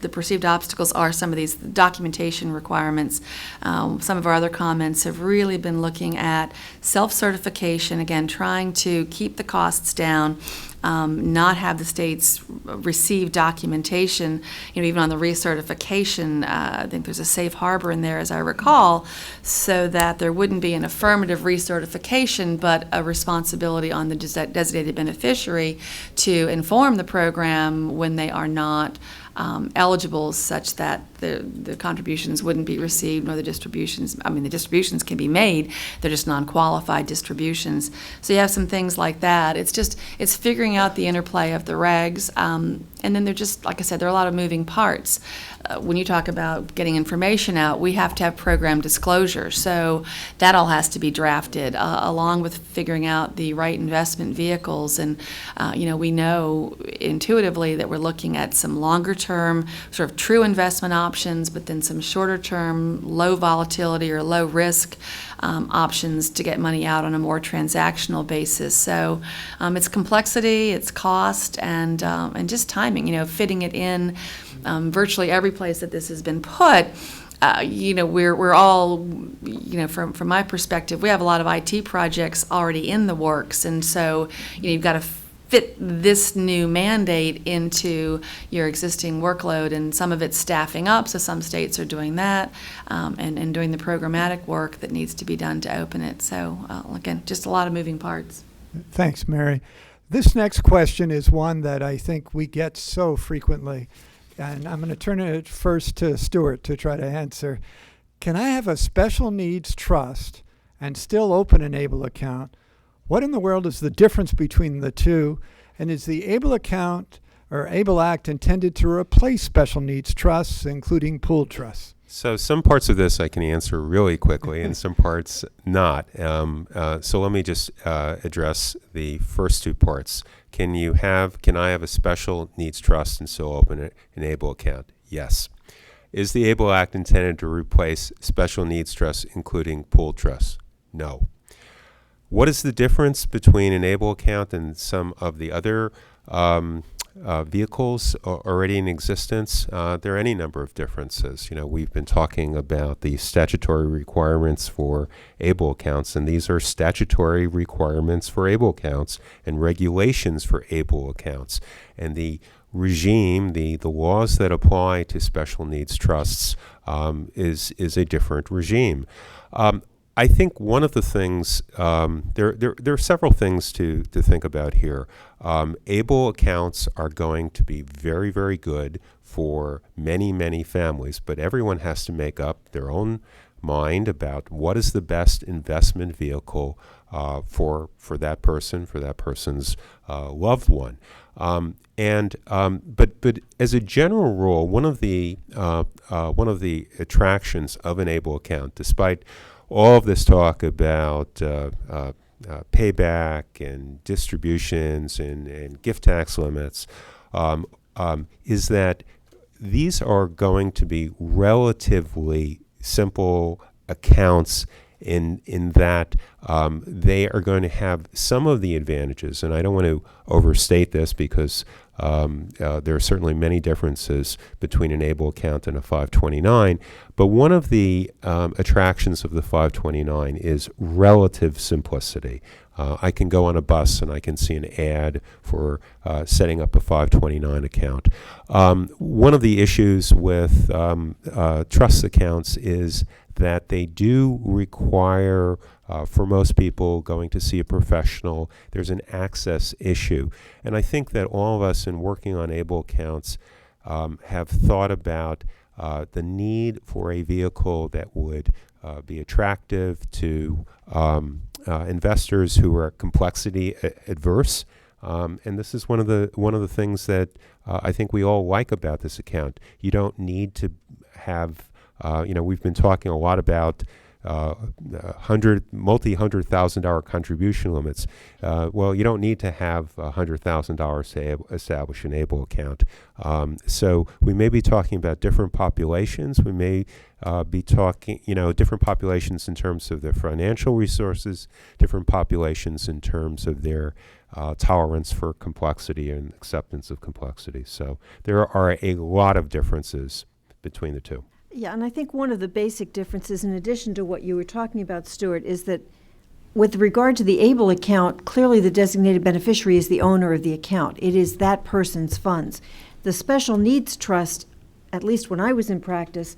the perceived obstacles are some of these documentation requirements. Some of our other comments have really been looking at self-certification, again, trying to keep the costs down. Not have the states receive documentation, even on the recertification. I think there's a safe harbor in there, as I recall, so that there wouldn't be an affirmative recertification, but a responsibility on the designated beneficiary to inform the program when they are not eligible, such that the contributions wouldn't be received, nor the distributions. The distributions can be made, they're just non-qualified distributions. So you have some things like that. It's figuring out the interplay of the regs, and then they're just, like I said, there are a lot of moving parts. When you talk about getting information out, we have to have program disclosure, so that all has to be drafted, along with figuring out the right investment vehicles. And we know intuitively that we're looking at some longer-term, sort of true investment options, but then some shorter-term, low volatility or low risk options to get money out on a more transactional basis. So it's complexity, it's cost, and just timing. Fitting it in virtually every place that this has been put. We're all, from my perspective, we have a lot of IT projects already in the works, and so you've got to fit this new mandate into your existing workload, and some of it's staffing up, so some states are doing that, and doing the programmatic work that needs to be done to open it. So again, just a lot of moving parts. Thanks, Mary. This next question is one that I think we get so frequently, and I'm going to turn it first to Stuart to try to answer. Can I have a special needs trust and still open an ABLE account? What in the world is the difference between the two? And is the ABLE account or ABLE Act intended to replace special needs trusts, including pooled trusts? So some parts of this I can answer really quickly, and some parts not. So let me just address the first two parts. Can I have a special needs trust and still open an ABLE account? Yes. Is the ABLE Act intended to replace special needs trusts, including pooled trusts? No. What is the difference between an ABLE account and some of the other vehicles already in existence? There are any number of differences. We've been talking about the statutory requirements for ABLE accounts, and these are statutory requirements for ABLE accounts and regulations for ABLE accounts. And the regime, the laws that apply to special needs trusts is a different regime. I think one of the things, there are several things to think about here. ABLE accounts are going to be very, very good for many, many families, but everyone has to make up their own mind about what is the best investment vehicle for that person, for that person's loved one. But as a general rule, one of the attractions of an ABLE account, despite all of this talk about payback and distributions and gift tax limits, is that these are going to be relatively simple accounts in that they are going to have some of the advantages, and I don't want to overstate this because there are certainly many differences between an ABLE account and a 529, but one of the attractions of the 529 is relative simplicity. I can go on a bus and I can see an ad for setting up a 529 account. One of the issues with trust accounts is that they do require, for most people, going to see a professional. There's an access issue. And I think that all of us in working on ABLE accounts have thought about the need for a vehicle that would be attractive to investors who are complexity adverse. And this is one of the things that I think we all like about this account. You don't need to have we've been talking a lot about multi-$100,000 contribution limits. Well, you don't need to have $100,000 to establish an ABLE account. So we may be talking about different populations. We may be talking, different populations in terms of their financial resources, different populations in terms of their tolerance for complexity and acceptance of complexity. So there are a lot of differences between the two. Yeah, and I think one of the basic differences, in addition to what you were talking about, Stuart, is that with regard to the ABLE account, clearly the designated beneficiary is the owner of the account. It is that person's funds. The special needs trust, at least when I was in practice,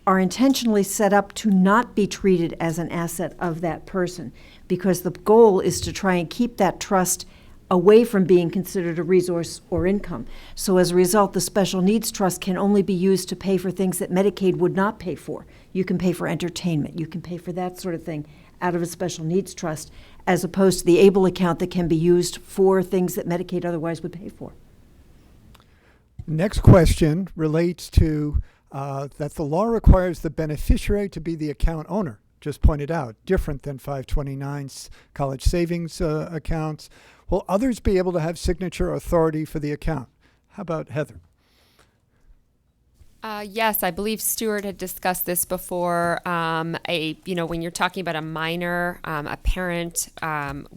are intentionally set up to not be treated as an asset of that person, because the goal is to try and keep that trust away from being considered a resource or income. So as a result, the special needs trust can only be used to pay for things that Medicaid would not pay for. You can pay for entertainment, you can pay for that sort of thing out of a special needs trust, as opposed to the ABLE account that can be used for things that Medicaid otherwise would pay for. Next question relates to that the law requires the beneficiary to be the account owner, just pointed out, different than 529's college savings accounts. Will others be able to have signature authority for the account? How about Heather? Yes, I believe Stuart had discussed this before. When you're talking about a minor, a parent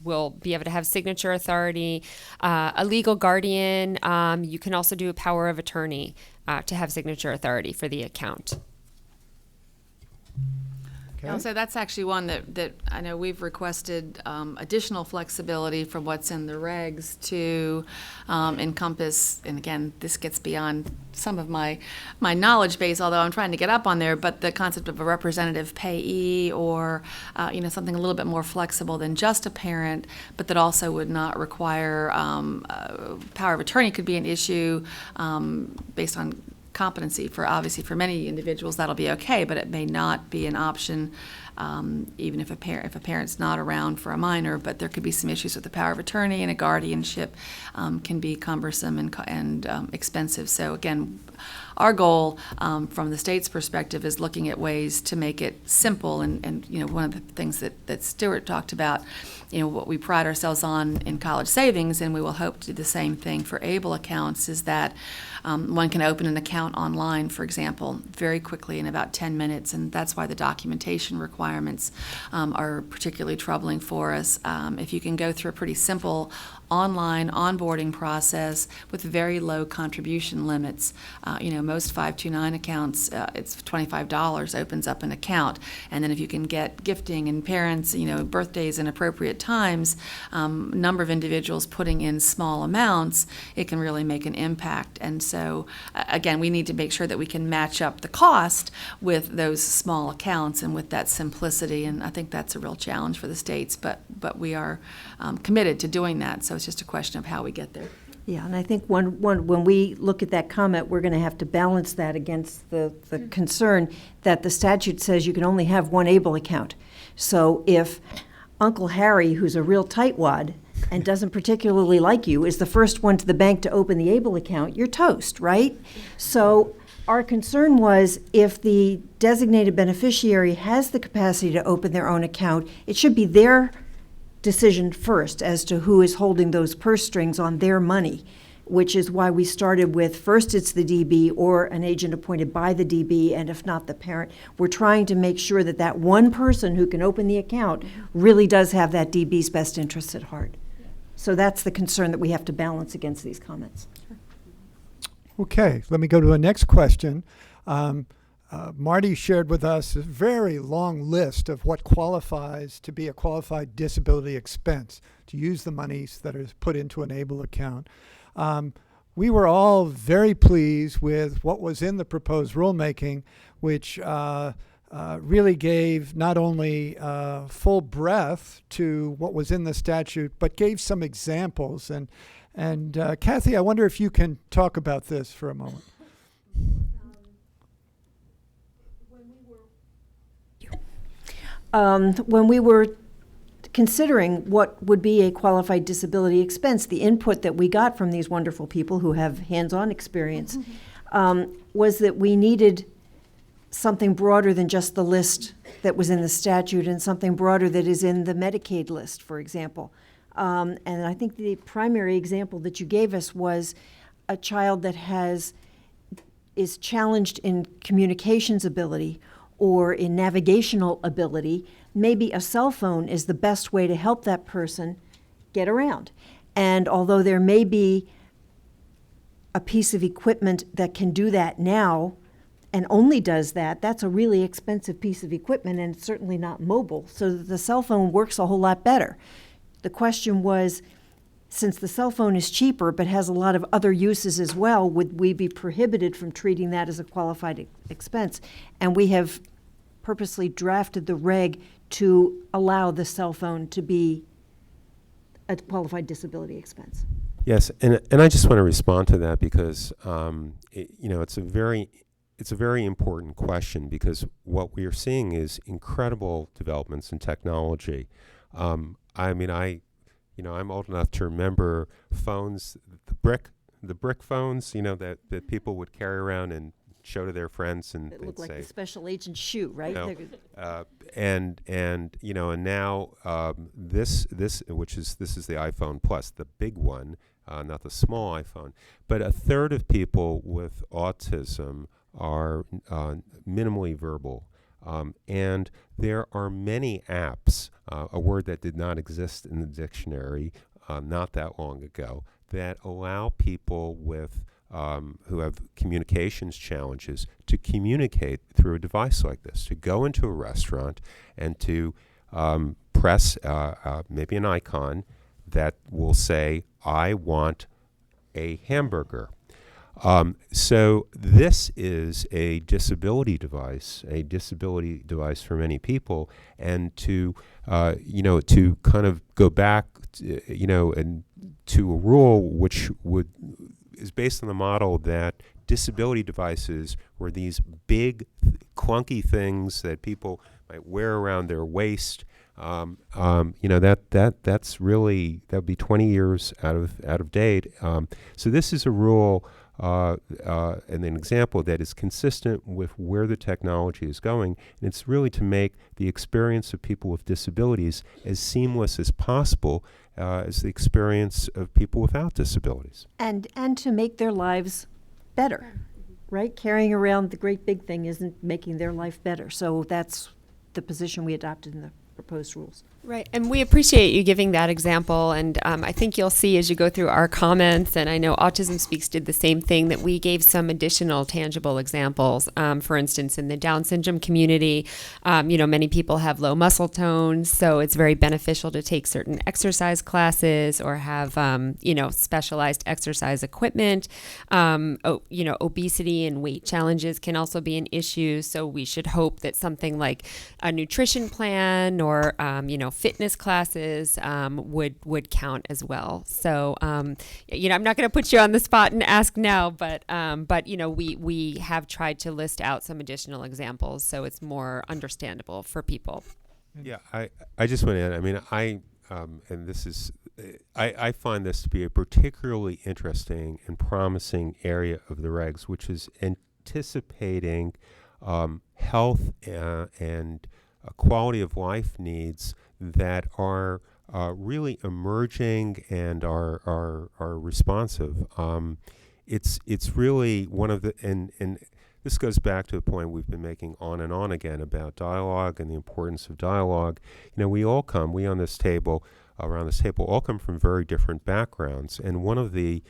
will be able to have signature authority. A legal guardian, you can also do a power of attorney to have signature authority for the account. Okay. Also, that's actually one that I know we've requested additional flexibility from what's in the regs to encompass, and again, this gets beyond some of my knowledge base, although I'm trying to get up on there, but the concept of a representative payee or, something a little bit more flexible than just a parent, but that also would not require power of attorney could be an issue based on competency. Obviously for many individuals that'll be okay, but it may not be an option even if a parent's not around for a minor. But there could be some issues with the power of attorney, and a guardianship can be cumbersome and expensive. So again, our goal from the state's perspective is looking at ways to make it simple. And one of the things that Stuart talked about, what we pride ourselves on in college savings, and we will hope to do the same thing for ABLE accounts, is that one can open an account online, for example, very quickly in about 10 minutes, and that's why the documentation requirements are particularly troubling for us. If you can go through a pretty simple online onboarding process with very low contribution limits, most 529 accounts, it's $25 opens up an account, and then if you can get gifting and parents, birthdays and appropriate times, number of individuals putting in small amounts, it can really make an impact. And so, again, we need to make sure that we can match up the cost with those small accounts and with that simplicity, and I think that's a real challenge for the states, but we are committed to doing that, so it's just a question of how we get there. Yeah, and I think when we look at that comment, we're going to have to balance that against the concern that the statute says you can only have one ABLE account. So if Uncle Harry, who's a real tightwad and doesn't particularly like you, is the first one to the bank to open the ABLE account, you're toast, right? So our concern was if the designated beneficiary has the capacity to open their own account, it should be their decision first as to who is holding those purse strings on their money, which is why we started with first it's the DB or an agent appointed by the DB, and if not the parent. We're trying to make sure that that one person who can open the account really does have that DB's best interests at heart. So that's the concern that we have to balance against these comments. Okay, let me go to the next question. Marty shared with us a very long list of what qualifies to be a qualified disability expense, to use the monies that are put into an ABLE account. We were all very pleased with what was in the proposed rulemaking, which really gave not only full breadth to what was in the statute, but gave some examples. And Kathy, I wonder if you can talk about this for a moment. When we were considering what would be a qualified disability expense, the input that we got from these wonderful people who have hands-on experience was that we needed something broader than just the list that was in the statute and something broader that is in the Medicaid list, for example. And I think the primary example that you gave us was a child that is challenged in communications ability or in navigational ability. Maybe a cell phone is the best way to help that person get around. And although there may be a piece of equipment that can do that now and only does that, that's a really expensive piece of equipment and it's certainly not mobile. So the cell phone works a whole lot better. The question was, since the cell phone is cheaper but has a lot of other uses as well, would we be prohibited from treating that as a qualified expense? And we have purposely drafted the reg to allow the cell phone to be a qualified disability expense. Yes, and I just want to respond to that because it's a very important question, because what we are seeing is incredible developments in technology. I'm old enough to remember phones, the brick phones, that people would carry around and show to their friends, and It they'd looked like say, the special agent shoe, right? and now this is the iPhone Plus, the big one, not the small iPhone. But a third of people with autism are minimally verbal. And there are many apps, a word that did not exist in the dictionary not that long ago, that allow people with who have communications challenges to communicate through a device like this, to go into a restaurant and to press maybe an icon that will say, I want a hamburger. So this is a disability device for many people, and to kind of go back, and to a rule which is based on the model that disability devices were these big, clunky things that people might wear around their waist. That's really, that would be 20 years out of date. So this is a rule and an example that is consistent with where the technology is going. And it's really to make the experience of people with disabilities as seamless as possible as the experience of people without disabilities. And to make their lives better, right? Carrying around the great big thing isn't making their life better. So that's the position we adopted in the proposed rules. Right, and we appreciate you giving that example, and I think you'll see as you go through our comments, and I know Autism Speaks did the same thing, that we gave some additional tangible examples. For instance, in the Down syndrome community, many people have low muscle tone, so it's very beneficial to take certain exercise classes or have, specialized exercise equipment. Obesity and weight challenges can also be an issue, so we should hope that something like a nutrition plan or, fitness classes would count as well. So, I'm not going to put you on the spot and ask now, but we have tried to list out some additional examples so it's more understandable for people. Yeah, I just want to add, I find this to be a particularly interesting and promising area of the regs, which is anticipating health and quality of life needs that are really emerging and are responsive. It's really one of the and this goes back to the point we've been making on and on again about dialogue and the importance of dialogue. We all come, around this table, all come from very different backgrounds, and one of the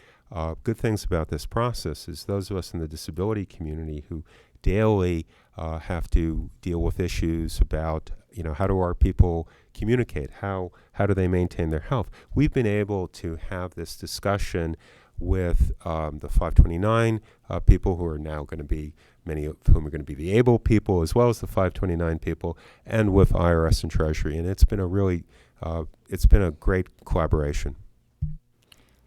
good things about this process is those of us in the disability community who daily have to deal with issues about, how do our people communicate? How do they maintain their health? We've been able to have this discussion with the 529 people who are now going to be, many of whom are going to be the able people, as well as the 529 people, and with IRS and Treasury. And it's been a great collaboration.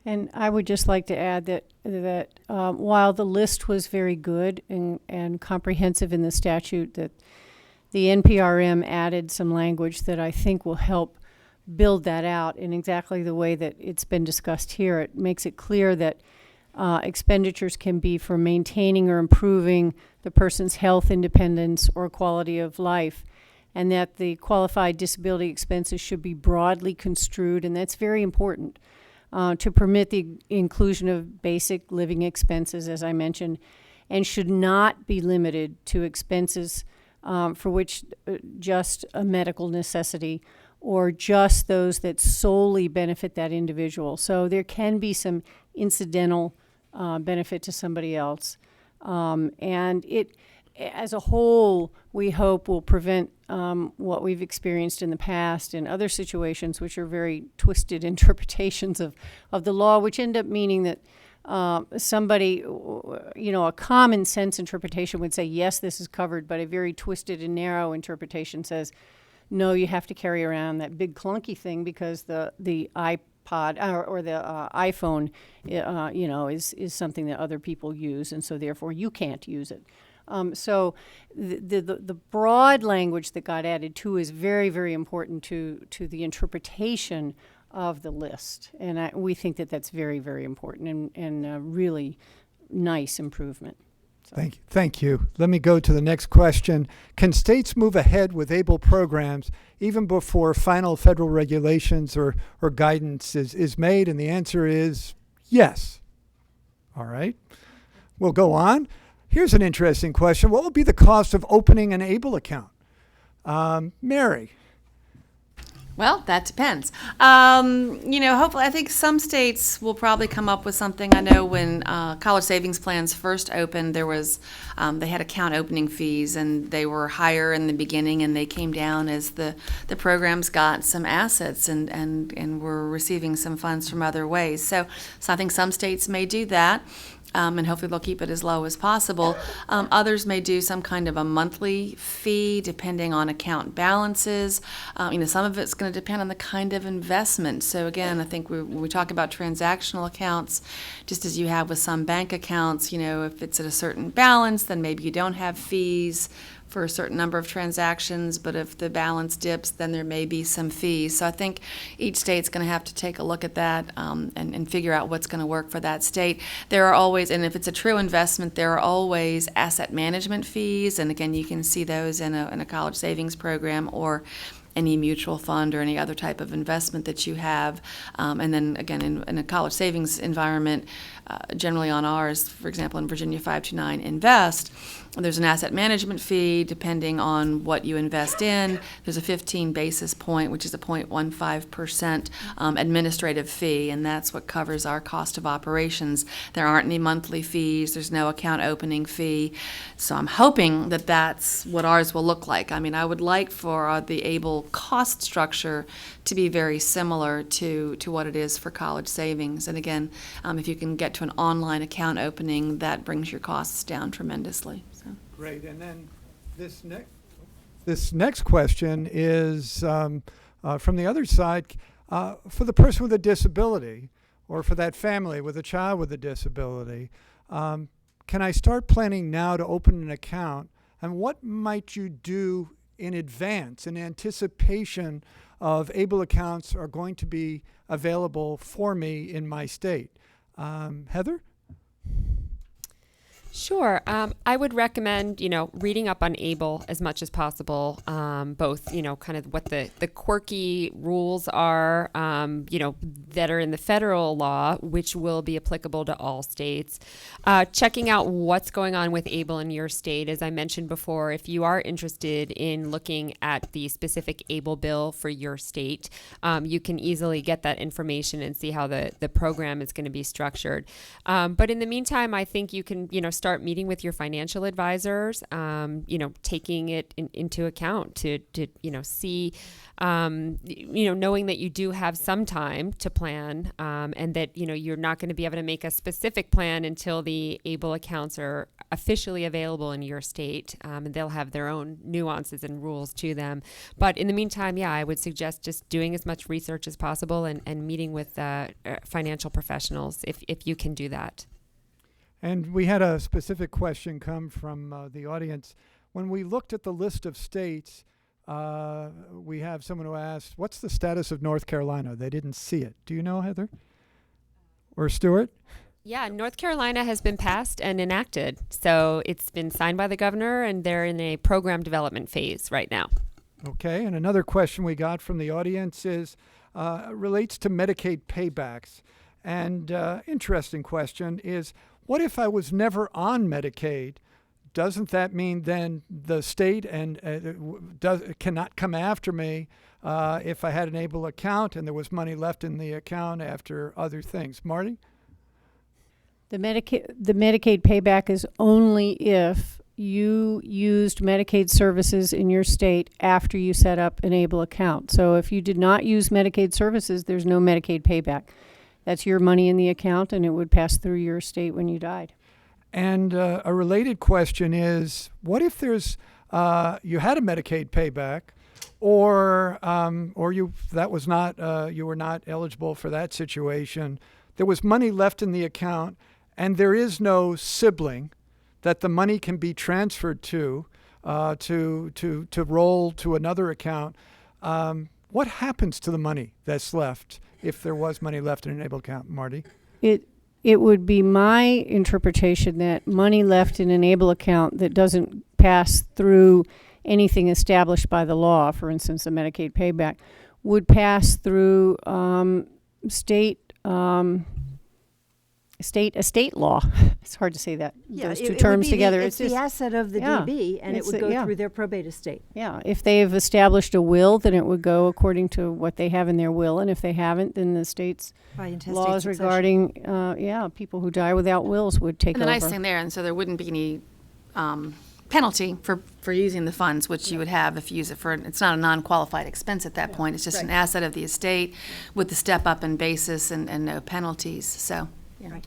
And I would just like to add that while the list was very good and comprehensive in the statute, that the NPRM added some language that I think will help build that out in exactly the way that it's been discussed here. It makes it clear that expenditures can be for maintaining or improving the person's health, independence, or quality of life, and that the qualified disability expenses should be broadly construed, and that's very important. To permit the inclusion of basic living expenses, as I mentioned, and should not be limited to expenses for which just a medical necessity or just those that solely benefit that individual. So there can be some incidental benefit to somebody else. And it, as a whole, we hope will prevent what we've experienced in the past in other situations, which are very twisted interpretations of the law, which end up meaning that somebody, a common sense interpretation would say, yes, this is covered, but a very twisted and narrow interpretation says, no, you have to carry around that big clunky thing because the iPod or the iPhone, is something that other people use, and so therefore you can't use it. So the broad language that got added too is very, very important to the interpretation of the list, and we think that that's very, very important and a really nice improvement. So. Thank you. Let me go to the next question. Can states move ahead with ABLE programs even before final federal regulations or guidance is made? And the answer is yes. All right. We'll go on. Here's an interesting question. What would be the cost of opening an ABLE account? Mary. Well, that depends. Hopefully, I think some states will probably come up with something. I know when college savings plans first opened, there was they had account opening fees, and they were higher in the beginning, and they came down as the programs got some assets and were receiving some funds from other ways. So I think some states may do that. And hopefully they'll keep it as low as possible. Others may do some kind of a monthly fee depending on account balances. Some of it's going to depend on the kind of investment. So again, I think when we talk about transactional accounts, just as you have with some bank accounts, if it's at a certain balance, then maybe you don't have fees. for a certain number of transactions, but if the balance dips, then there may be some fees. So I think each state's going to have to take a look at that and figure out what's going to work for that state. There are always, and if it's a true investment, there are always asset management fees, and again, you can see those in a college savings program or any mutual fund or any other type of investment that you have. And then again, in a college savings environment, generally on ours, for example, in Virginia 529 Invest, there's an asset management fee depending on what you invest in. There's a 15 basis point, which is a 0.15% administrative fee, and that's what covers our cost of operations. There aren't any monthly fees. There's no account opening fee. So I'm hoping that that's what ours will look like. I mean, I would like for the ABLE cost structure to be very similar to what it is for college savings. And again, if you can get to an online account opening, that brings your costs down tremendously. So. Great. And then this next question is from the other side. For the person with a disability, or for that family with a child with a disability, can I start planning now to open an account? And what might you do in advance, in anticipation of ABLE accounts are going to be available for me in my state? Heather? Sure. I would recommend, reading up on ABLE as much as possible, both, kind of what the quirky rules are, that are in the federal law, which will be applicable to all states. Checking out what's going on with ABLE in your state. As I mentioned before, if you are interested in looking at the specific ABLE bill for your state, you can easily get that information and see how the program is going to be structured. But in the meantime, I think you can, start meeting with your financial advisors, taking it into account to see, knowing that you do have some time to plan, and that, you're not going to be able to make a specific plan until the ABLE accounts are officially available in your state, and they'll have their own nuances and rules to them. But in the meantime, I would suggest just doing as much research as possible and meeting with financial professionals if you can do that. And we had a specific question come from the audience. When we looked at the list of states, we have someone who asked, what's the status of North Carolina? They didn't see it. Do you know, Heather? Or Stuart? Yeah, North Carolina has been passed and enacted. So it's been signed by the governor, and they're in a program development phase right now. Okay, and another question we got from the audience is relates to Medicaid paybacks. And interesting question is, what if I was never on Medicaid? Doesn't that mean then the state cannot come after me if I had an ABLE account and there was money left in the account after other things? Marty? The Medicaid payback is only if you used Medicaid services in your state after you set up an ABLE account. So if you did not use Medicaid services, there's no Medicaid payback. That's your money in the account, and it would pass through your state when you died. And a related question is, what if there's you had a Medicaid payback, or you were not eligible for that situation? There was money left in the account, and there is no sibling that the money can be transferred to roll to another account. What happens to the money that's left if there was money left in an ABLE account, Marty? It would be my interpretation that money left in an ABLE account that doesn't pass through anything established by the law, for instance, a Medicaid payback, would pass through estate law. It's hard to say that, those two terms together. It's the asset of the DB, and it would go through their probate estate. Yeah, if they've established a will, then it would go according to what they have in their will, and if they haven't, then the state's laws regarding people who die without wills would take over. And the nice thing there, and so there wouldn't be any penalty for using the funds, which you would have if you use it for, it's not a non-qualified expense at that point. It's just an asset of the estate with the step up in basis and no penalties. So, Right.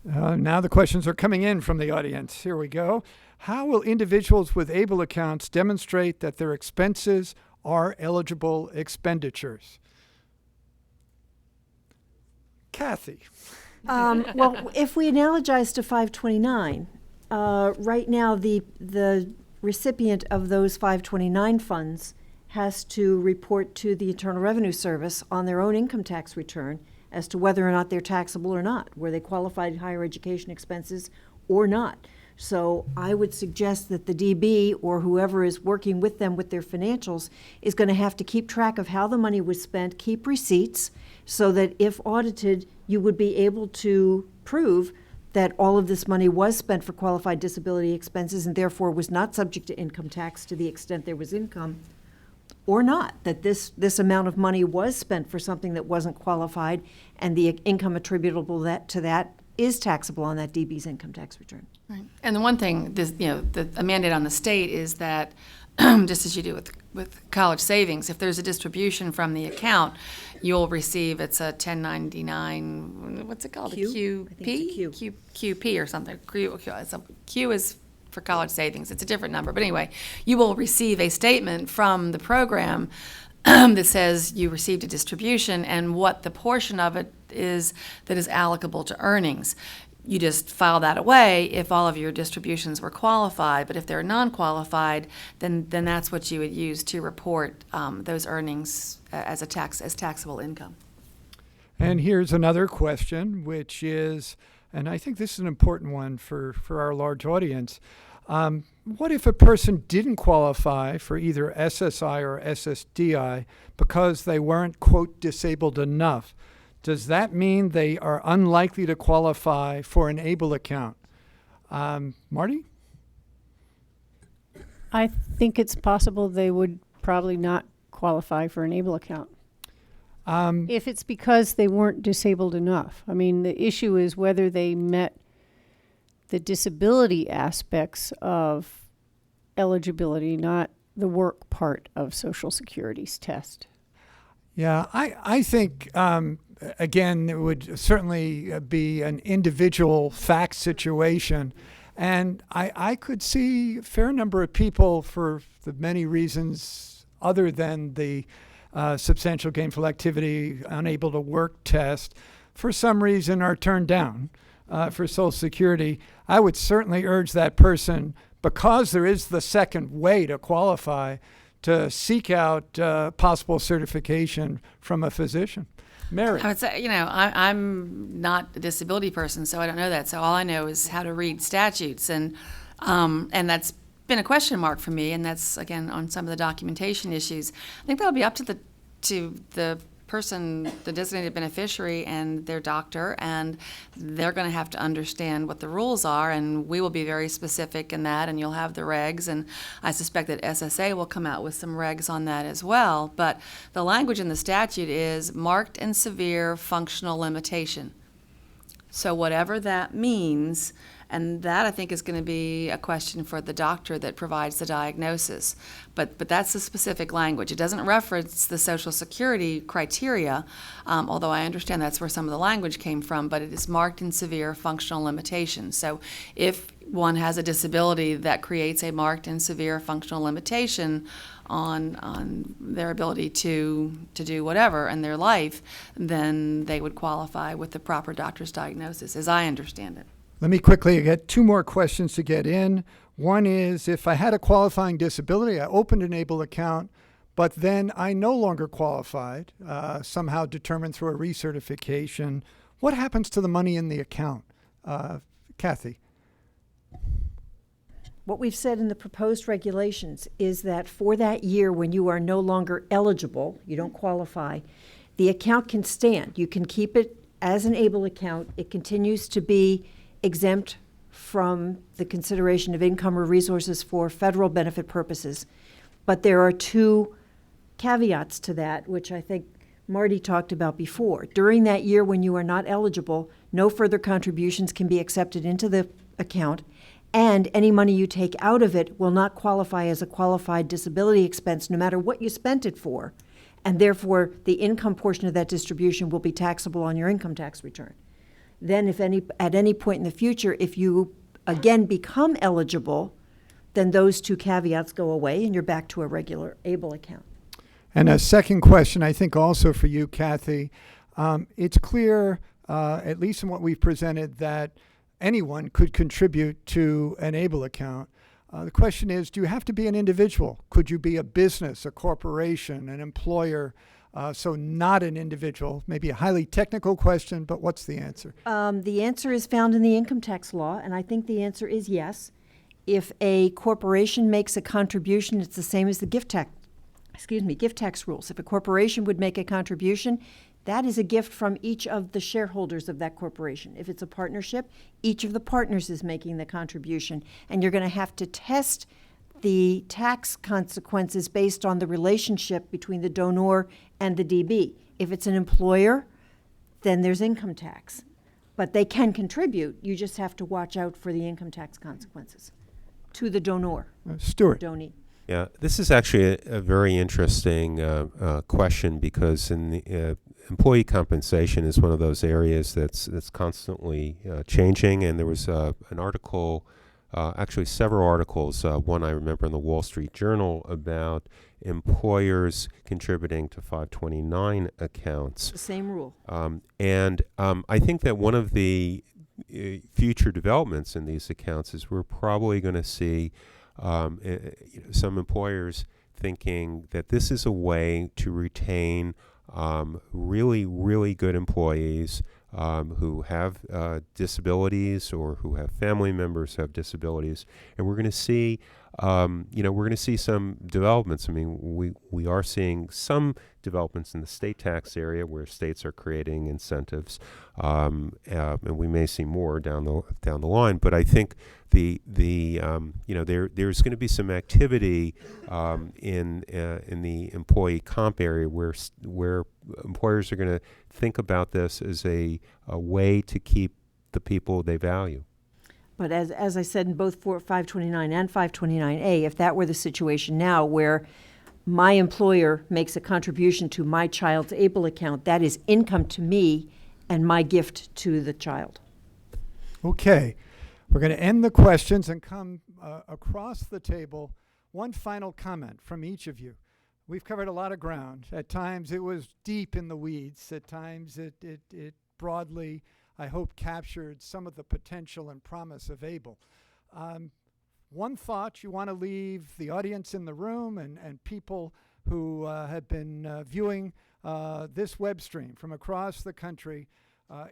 Now the questions are coming in from the audience. Here we go. How will individuals with ABLE accounts demonstrate that their expenses are eligible expenditures? Kathy. Well, if we analogize to 529, right now the recipient of those 529 funds has to report to the Internal Revenue Service on their own income tax return as to whether or not they're taxable or not, were they qualified higher education expenses or not. So I would suggest that the DB or whoever is working with them with their financials is going to have to keep track of how the money was spent, keep receipts, so that if audited, you would be able to prove that all of this money was spent for qualified disability expenses and therefore was not subject to income tax to the extent there was income, or not, that this amount of money was spent for something that wasn't qualified and the income attributable to that is taxable on that DB's income tax return. Right. And the one thing, a mandate on the state is that, just as you do with college savings, if there's a distribution from the account, you'll receive, it's a 1099, what's it called? Q? A I think it's a Q. QP or something. Q is for college savings. It's a different number. But anyway, you will receive a statement from the program that says you received a distribution and what the portion of it is that is allocable to earnings. You just file that away if all of your distributions were qualified, but if they're non-qualified, then that's what you would use to report those earnings as taxable income. And here's another question, which is, and I think this is an important one for our large audience. What if a person didn't qualify for either SSI or SSDI because they weren't, quote, disabled enough? Does that mean they are unlikely to qualify for an ABLE account? Marty? I think it's possible they would probably not qualify for an ABLE account. If it's because they weren't disabled enough. I mean, the issue is whether they met the disability aspects of eligibility, not the work part of Social Security's test. Yeah, I think, again, it would certainly be an individual fact situation. And I could see a fair number of people, for the many reasons other than the substantial gainful activity, unable to work test, for some reason are turned down for Social Security. I would certainly urge that person, because there is the second way to qualify, to seek out possible certification from a physician. Mary? I would say, I'm not a disability person, so I don't know that. So all I know is how to read statutes, and that's been a question mark for me. And that's, again, on some of the documentation issues. I think that'll be up to the person, the designated beneficiary, and their doctor, and they're going to have to understand what the rules are, and we will be very specific in that, and you'll have the regs, and I suspect that SSA will come out with some regs on that as well. But the language in the statute is marked and severe functional limitation. So whatever that means, and that I think is going to be a question for the doctor that provides the diagnosis. But that's the specific language. It doesn't reference the Social Security criteria, although I understand that's where some of the language came from, but it is marked and severe functional limitation. So if one has a disability that creates a marked and severe functional limitation on their ability to do whatever in their life, then they would qualify with the proper doctor's diagnosis, as I understand it. Let me quickly get two more questions to get in. One is, if I had a qualifying disability, I opened an ABLE account, but then I no longer qualified, somehow determined through a recertification, what happens to the money in the account? Kathy? What we've said in the proposed regulations is that for that year when you are no longer eligible, you don't qualify, the account can stand. You can keep it as an ABLE account. It continues to be exempt from the consideration of income or resources for federal benefit purposes. But there are two caveats to that, which I think Marty talked about before. During that year when you are not eligible, no further contributions can be accepted into the account, and any money you take out of it will not qualify as a qualified disability expense no matter what you spent it for, and therefore the income portion of that distribution will be taxable on your income tax return. Then at any point in the future, if you again become eligible, then those two caveats go away and you're back to a regular ABLE account. And a second question, I think also for you, Kathy. It's clear, at least in what we've presented, that anyone could contribute to an ABLE account. The question is, do you have to be an individual? Could you be a business, a corporation, an employer? So not an individual. Maybe a highly technical question, but what's the answer? The answer is found in the income tax law, and I think the answer is yes. If a corporation makes a contribution, it's the same as the gift tax rules. If a corporation would make a contribution, that is a gift from each of the shareholders of that corporation. If it's a partnership, each of the partners is making the contribution, and you're going to have to test the tax consequences based on the relationship between the donor and the DB. If it's an employer, then there's income tax. But they can contribute. You just have to watch out for the income tax consequences to the donor, Stuart. donee. Yeah, this is actually a very interesting question, because in the employee compensation is one of those areas that's constantly changing. And there was an article, actually several articles, one I remember in the Wall Street Journal, about employers contributing to 529 accounts. The same rule. And I think that one of the future developments in these accounts is we're probably going to see some employers thinking that this is a way to retain really, really good employees who have disabilities, or who have family members who have disabilities. And we're going to see, we're going to see some developments. I mean, we are seeing some developments in the state tax area where states are creating incentives, and we may see more down the line. But I think there's going to be some activity in the employee comp area where employers are going to think about this as a way to keep the people they value. But as I said in both 529 and 529A, if that were the situation now where my employer makes a contribution to my child's ABLE account, that is income to me and my gift to the child. Okay. We're going to end the questions and come across the table. One final comment from each of you. We've covered a lot of ground. At times it was deep in the weeds. At times it broadly, I hope, captured some of the potential and promise of ABLE. One thought you want to leave the audience in the room and people who have been viewing this web stream from across the country,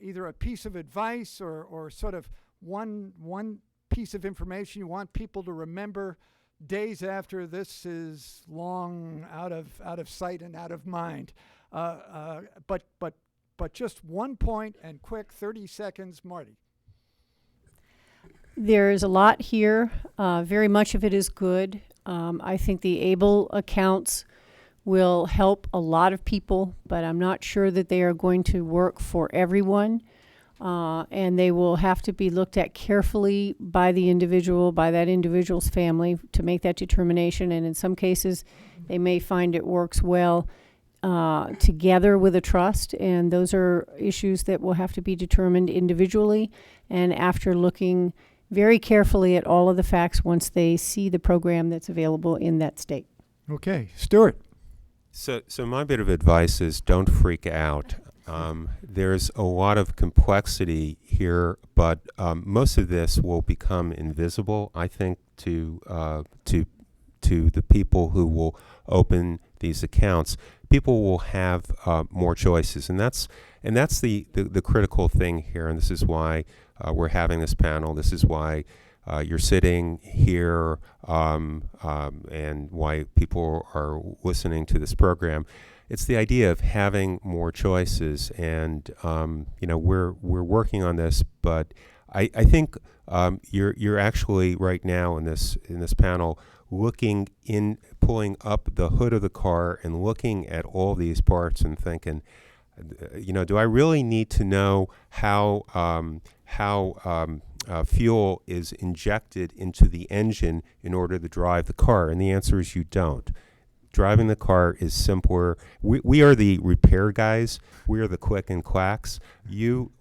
either a piece of advice or sort of one piece of information you want people to remember days after this is long out of sight and out of mind. But just one point and quick, 30 seconds, Marty. There's a lot here. Very much of it is good. I think the ABLE accounts will help a lot of people, but I'm not sure that they are going to work for everyone. And they will have to be looked at carefully by the individual, by that individual's family, to make that determination. And in some cases, they may find it works well together with a trust, and those are issues that will have to be determined individually and after looking very carefully at all of the facts once they see the program that's available in that state. Okay, Stuart. So my bit of advice is don't freak out. There's a lot of complexity here, but most of this will become invisible, I think, to the people who will open these accounts. People will have more choices, and that's the critical thing here. And this is why we're having this panel. This is why you're sitting here, and why people are listening to this program. It's the idea of having more choices, and we're working on this. But I think you're actually right now in this panel pulling up the hood of the car and looking at all these parts and thinking, do I really need to know how fuel is injected into the engine in order to drive the car? And the answer is you don't. Driving the car is simpler. We are the repair guys. We are the quick and quacks.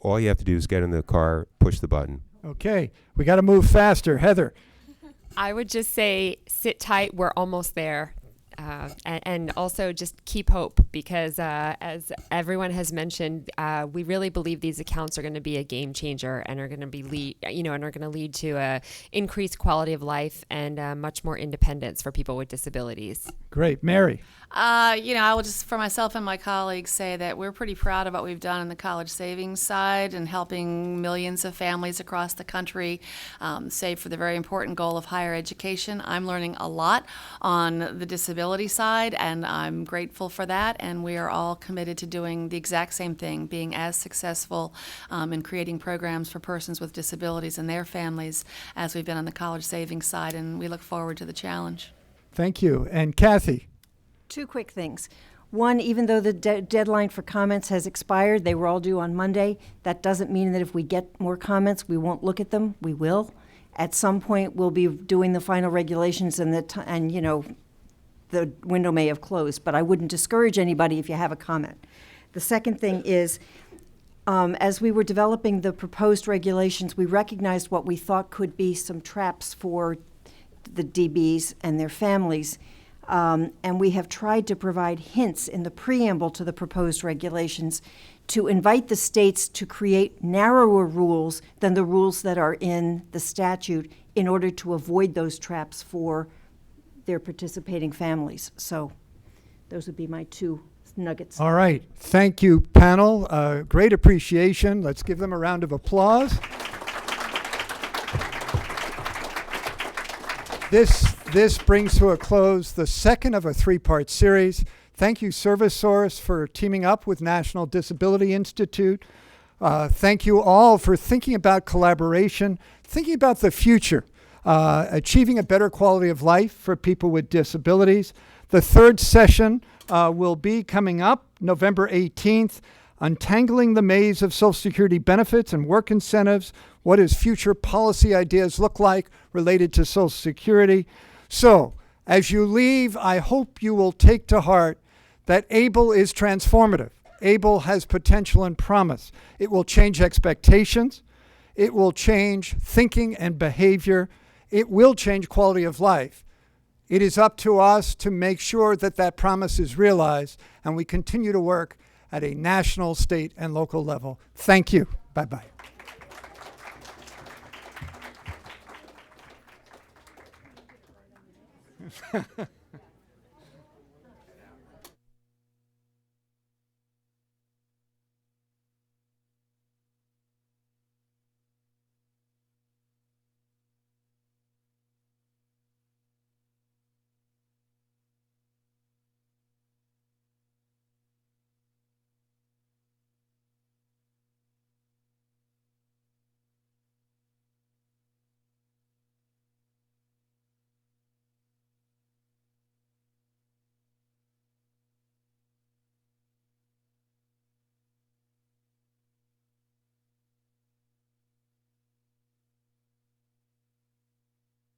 All you have to do is get in the car, push the button. Okay, we got to move faster. Heather. I would just say sit tight. We're almost there. and also just keep hope, because as everyone has mentioned, we really believe these accounts are going to be a game changer and are going to be and are going to lead to a increased quality of life and much more independence for people with disabilities. Great. Mary. I will just, for myself and my colleagues, say that we're pretty proud of what we've done on the college savings side and helping millions of families across the country save for the very important goal of higher education. I'm learning a lot on the disability side, and I'm grateful for that, and we are all committed to doing the exact same thing, being as successful in creating programs for persons with disabilities and their families as we've been on the college savings side, and we look forward to the challenge. Thank you. And Kathy. Two quick things. One, even though the deadline for comments has expired, they were all due on Monday. That doesn't mean that if we get more comments, we won't look at them. We will. At some point, we'll be doing the final regulations, and the window may have closed. But I wouldn't discourage anybody if you have a comment. The second thing is, as we were developing the proposed regulations, we recognized what we thought could be some traps for the DBs and their families. And we have tried to provide hints in the preamble to the proposed regulations to invite the states to create narrower rules than the rules that are in the statute in order to avoid those traps for their participating families. So those would be my two nuggets. All right. Thank you, panel. Great appreciation. Let's give them a round of applause. This brings to a close the second of a three-part series. Thank you, ServiceSource, for teaming up with National Disability Institute. Thank you all for thinking about collaboration, thinking about the future, achieving a better quality of life for people with disabilities. The third session will be coming up November 18th, Untangling the Maze of Social Security Benefits and Work Incentives. What does future policy ideas look like related to Social Security? So, as you leave, I hope you will take to heart that ABLE is transformative. ABLE has potential and promise. It will change expectations. It will change thinking and behavior. It will change quality of life. It is up to us to make sure that that promise is realized, and we continue to work at a national, state, and local level. Thank you. Bye-bye.